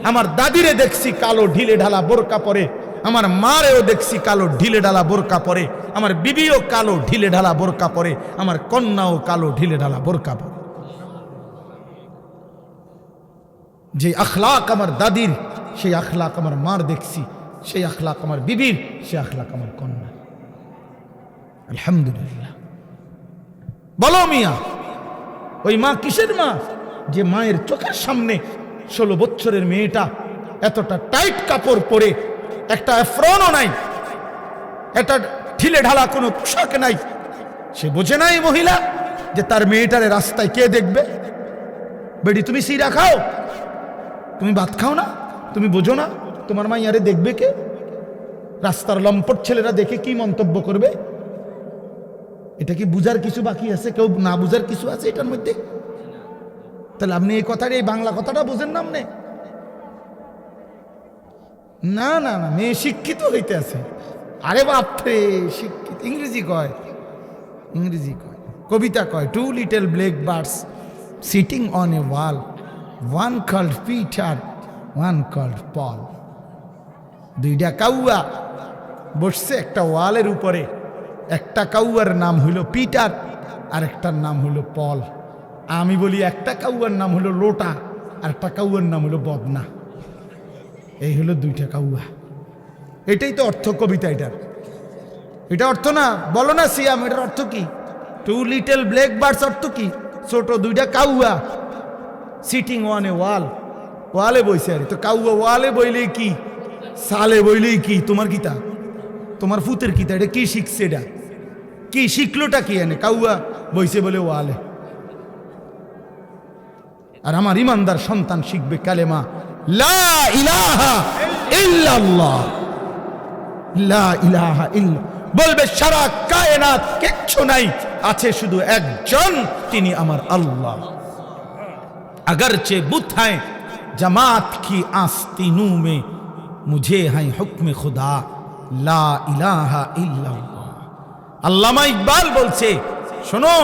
আমার দাদিরে দেখছি কালো ঢিলে ঢালা বোরকা পরে, আমার মারেও দেখছি কালো ঢিলে ঢালা বোরকা পরে, আমার বিবিও কালো ঢিলে ঢালা বোরকা পরে, আমার কন্যাও কালো ঢিলে ঢালা বোরকা পরে। যে আখলাক আমার দাদির, সেই আখলাক আমার মার দেখছি, সেই আখলাক আমার বিবির, সেই আখলাক আমার কন্যা। আলহামদুলিল্লাহ। বলো মিয়া, ওই মা কিসের মা? যে মায়ের চোখের সামনে 16 বছরের মেয়েটা এতটা টাইট কাপড় পরে, একটা এফরনও নাই, একটা ঢিলে ঢালা কোনো পোশাক নাই, সে বোঝে নাই মহিলা যে তার মেয়েটারে রাস্তায় কে দেখবে? বেডি তুমি সিরা খাও, তুমি ভাত খাও না, তুমি বোঝো না তোমার মাইয়ারে দেখবে কে? রাস্তার লম্পট ছেলেরা দেখে কি মন্তব্য করবে? এটা কি বুঝার কিছু বাকি আছে? কেউ না বুঝার কিছু আছে এটার মধ্যে? তাহলে আপনি এই কথাটা, এই বাংলা কথাটা বোঝেন না আপনি? না না না, মেয়ে শিক্ষিত হইতে আছে। আরে বাপরে, শিক্ষিত ইংরেজি কয়, ইংরেজি কয়, কবিতা কয়, 2 little black birds sitting on a wall, one called Peter, one called Paul. 2টা কাউয়া বসছে একটা ওয়ালের উপরে। একটা কাউয়ার নাম হইল পিটার, আর একটার নাম হইল পল। আমি বলি একটা কাউয়ার নাম হইল লোটা, আর একটা কাউয়ার নাম হইল বদনা। এই হলো দুইটা কাউয়া। এটাই তো অর্থ কবিতা। এটা অর্থ না? বলো না সিয়াম, এটার অর্থ কি? টু লিটল ব্ল্যাক বার্ডস অর্থ কি? ছোট দুইটা কাউয়া সিটিং অন এ ওয়াল। ওয়ালে বইছে। আরে তো কাউয়া ওয়ালে বইলেই কি, সালে বইলেই কি? তোমার কিতা, তোমার ফুতের কিতা? এটা কি শিখছে? এটা কি শিখলোটা কি? এনে কাউয়া বইছে বলে ওয়ালে। আর আমার ইমানদার সন্তান শিখবে কালেমা লা ইলাহা ইল্লাল্লাহ, লা ইলাহা ইল্লা। বলবে সারা কায়নাত কিচ্ছু নাই, আছে শুধু একজন, তিনি আমার আল্লাহ। अगरचे बुत हैं जमात की आस्तीनों में, मुझे हैं हुक्म खुदा ला इलाहा इल्लल्लाह। আল্লামা ইকবাল বলছে, শোনো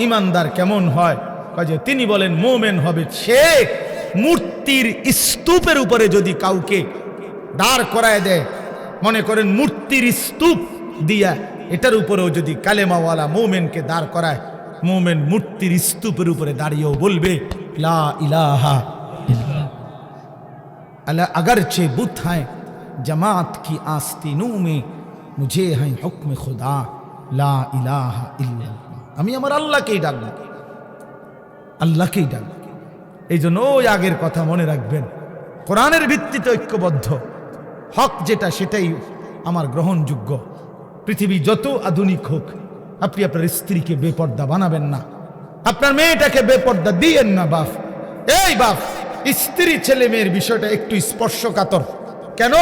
ইমানদার কেমন হয়? কাজে তিনি বলেন মোমেন হবে সে মূর্তির স্তূপের উপরে যদি কাউকে দাঁড় করায় দেয়, মনে করেন মূর্তির স্তূপ দিয়া, এটার উপরেও যদি কালেমাওয়ালা মোমেনকে দাঁড় করায়, মোমেন মূর্তির স্তূপের উপরে দাঁড়িয়েও বলবে লা ইলাহা ইল্লাল্লাহ। अगरचे बुत हैं जमात की आस्तीनों में, मुझे हैं हुक्म खुदा ला इलाहा इल्लल्लाह। আমি আমার আল্লাহকেই ডাকব, আল্লাহকেই ডাকব। এই জন্য ওই আগের কথা মনে রাখবেন, কোরআনের ভিত্তিতে ঐক্যবদ্ধ হক যেটা সেটাই আমার গ্রহণযোগ্য। পৃথিবী যত আধুনিক হোক, আপনি আপনার স্ত্রীকে বেপর্দা বানাবেন না, আপনার মেয়েটাকে বেপর্দা দিয়েন না। বাপ, এই বাপ, স্ত্রী ছেলে মেয়ের বিষয়টা একটু স্পর্শকাতর। কেন?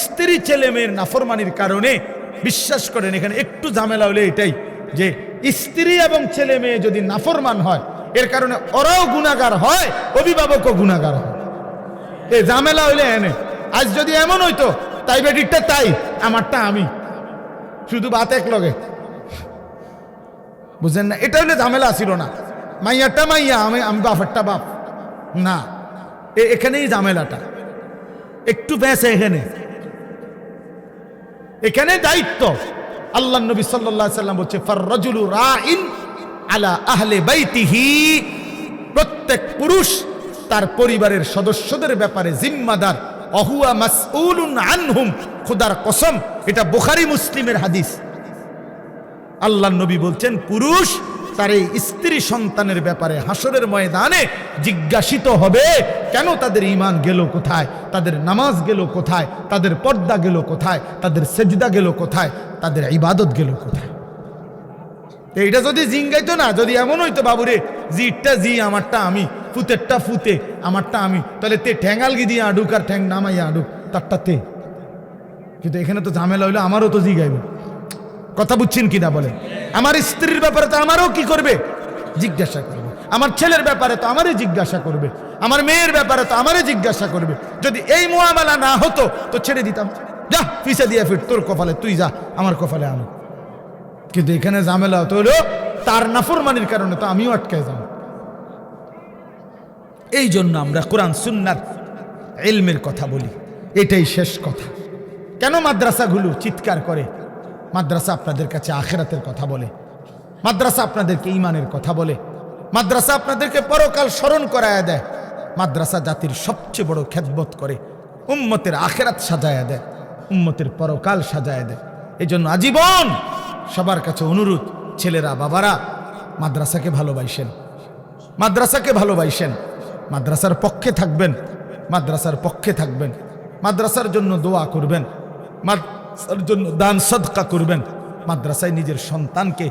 স্ত্রী ছেলে মেয়ের নাফরমানির কারণে, বিশ্বাস করেন এখানে একটু ঝামেলা হলে এটাই যে স্ত্রী এবং ছেলে মেয়ে যদি নাফরমান হয়, এর কারণে ওরাও গুনাহগার হয়, অভিভাবকও গুনাহগার হয়। এই ঝামেলা হইলে এনে। আজ যদি এমন হইতো, তাই বেটিরটা তাই, আমারটা আমি, শুধু বাত এক লগে, বুঝেন না? এটা হলে ঝামেলা ছিল না। মাইয়াটা মাইয়া, আমি বাপেরটা বাপ না। এখানেই ঝামেলাটা একটু বেঁচে। এখানে দায়িত্ব। আল্লাহ নবী সাল্লাল্লাহু আলাইহি সাল্লাম বলছে, ফাররাজুলু রাইন আলা আহলে বাইতিহি। প্রত্যেক পুরুষ তার পরিবারের সদস্যদের ব্যাপারে জিম্মাদার। অহুয়া মাসউলুন আনহুম। খোদার কসম, এটা বুখারী মুসলিমের হাদিস। আল্লাহ নবী বলছেন, পুরুষ তার এই স্ত্রী সন্তানের ব্যাপারে হাসরের ময়দানে জিজ্ঞাসিত হবে, কেন তাদের ঈমান গেল কোথায়, তাদের নামাজ গেল কোথায়, তাদের পর্দা গেল কোথায়, তাদের সেজদা গেল কোথায়, তাদের ইবাদত গেল কোথায়। এইটা যদি জিঙ্গাইতো না, যদি এমন হইতো বাবুরে জিটটা জি আমারটা আমি, ফুতেরটা ফুতে আমারটা আমি, তাহলে তে ঠ্যাঙ্গালগি দিয়ে আডুক আর ঠ্যাং নামাইয়া আডুক তারটা তে। কিন্তু এখানে তো ঝামেলা হইলো, আমারও তো জিগাইব। কথা বুঝছেন কিনা বলেন? আমার স্ত্রীর ব্যাপারে তো আমারও কি করবে? জিজ্ঞাসা করবে। আমার ছেলের ব্যাপারে তো আমারই জিজ্ঞাসা করবে। আমার মেয়ের ব্যাপারে তো আমারই জিজ্ঞাসা করবে। যদি এই মুআমালা না হতো তো ছেড়ে দিতাম, যা পিছে দিয়ে ফির, তোর কপালে তুই যা, আমার কপালে আমি। কিন্তু এখানে ঝামেলা হতো হলো তার নাফরমানির কারণে তো আমিও আটকায় যাব। এই জন্য আমরা কোরআন সুন্নাহর ইলমের কথা বলি, এটাই শেষ কথা। কেন মাদ্রাসাগুলো চিৎকার করে? মাদ্রাসা আপনাদের কাছে আখিরাতের কথা বলে, মাদ্রাসা আপনাদেরকে ঈমানের কথা বলে, মাদ্রাসা আপনাদেরকে পরকাল স্মরণ করায়া দেয়। মাদ্রাসা জাতির সবচেয়ে বড় খেদমত করে, উম্মতের আখিরাত সাজায়া দেয়, উম্মতের পরকাল সাজায়া দেয়। এই জন্য আজীবন সবার কাছে অনুরোধ, ছেলেরা বাবারা মাদ্রাসাকে ভালোবাসেন, মাদ্রাসাকে ভালোবাসেন, মাদ্রাসার পক্ষে থাকবেন, মাদ্রাসার পক্ষে থাকবেন, মাদ্রাসার জন্য দোয়া করবেন, মাদ্রাসার জন্য দান সদকা করবেন, মাদ্রাসায় নিজের সন্তানকে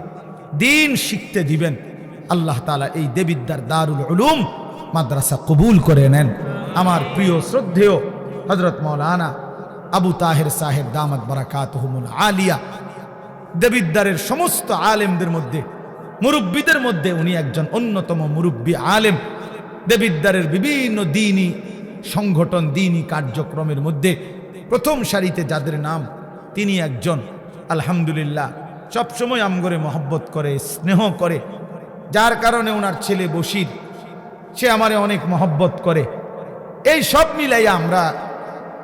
দিন শিখতে দিবেন। আল্লাহ তাআলা এই দেবিদ্যার দারুল উলুম মাদ্রাসা কবুল করে নেন। আমার প্রিয় শ্রদ্ধেয় হযরত মাওলানা আবু তাহের সাহেব দামাত বারাকাতুহুমুল আলিয়া, দেবিদ্দারের সমস্ত আলেমদের মধ্যে, মুরব্বীদের মধ্যে উনি একজন অন্যতম মুরব্বী আলেম। দেবিদ্দারের বিভিন্ন দ্বীনি সংগঠন, দ্বীনি কার্যক্রমের মধ্যে প্রথম সারিতে যাদের নাম, তিনি একজন। আলহামদুলিল্লাহ, সবসময় আমগরে মহব্বত করে, স্নেহ করে, যার কারণে ওনার ছেলে বশির, সে আমারে অনেক মহব্বত করে। এই সব মিলাইয়া আমরা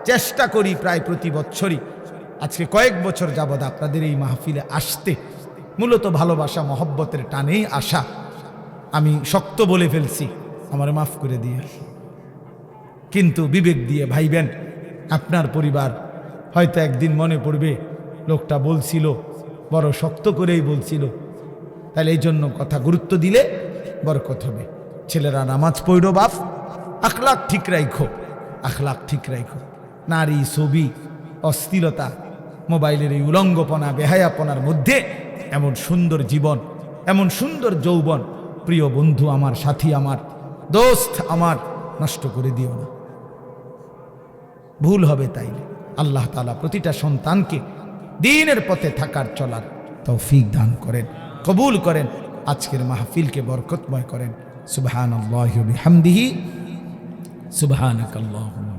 চেষ্টা করি প্রায় প্রতি বছরই আজকে কয়েক বছর যাবৎ আপনাদের এই মাহফিলে আসতে মূলত ভালোবাসা মহব্বতের টানেই আসা। আমি শক্ত বলে ফেলছি, আমার মাফ করে দিয়ে, কিন্তু বিবেক দিয়ে ভাইবেন। আপনার পরিবার হয়তো একদিন মনে পড়বে লোকটা বলছিল, বড় শক্ত করেই বলছিল, তাহলে এই জন্য কথা গুরুত্ব দিলে বরকত হবে। ছেলেরা নামাজ পড়ো বাপ, আখলাক ঠিক রাখো, আখলাক ঠিক রাখো। নারী, ছবি, অস্থিরতা, মোবাইলের এই উলঙ্গপনা, বেহায়াপনার মধ্যে এমন সুন্দর জীবন, এমন সুন্দর যৌবন, প্রিয় বন্ধু আমার, সাথী আমার, দোস্ত আমার, নষ্ট করে দিও না। ভুল হবে তাইলে। আল্লাহ তাআলা প্রতিটা সন্তানকে দ্বীনের পথে থাকার চলার তৌফিক দান করেন, কবুল করেন, আজকের মাহফিলকে বরকতময় করেন। সুবহানাল্লাহি ওয়া বিহামদিহি, সুবহানাকাল্লাহুম্মা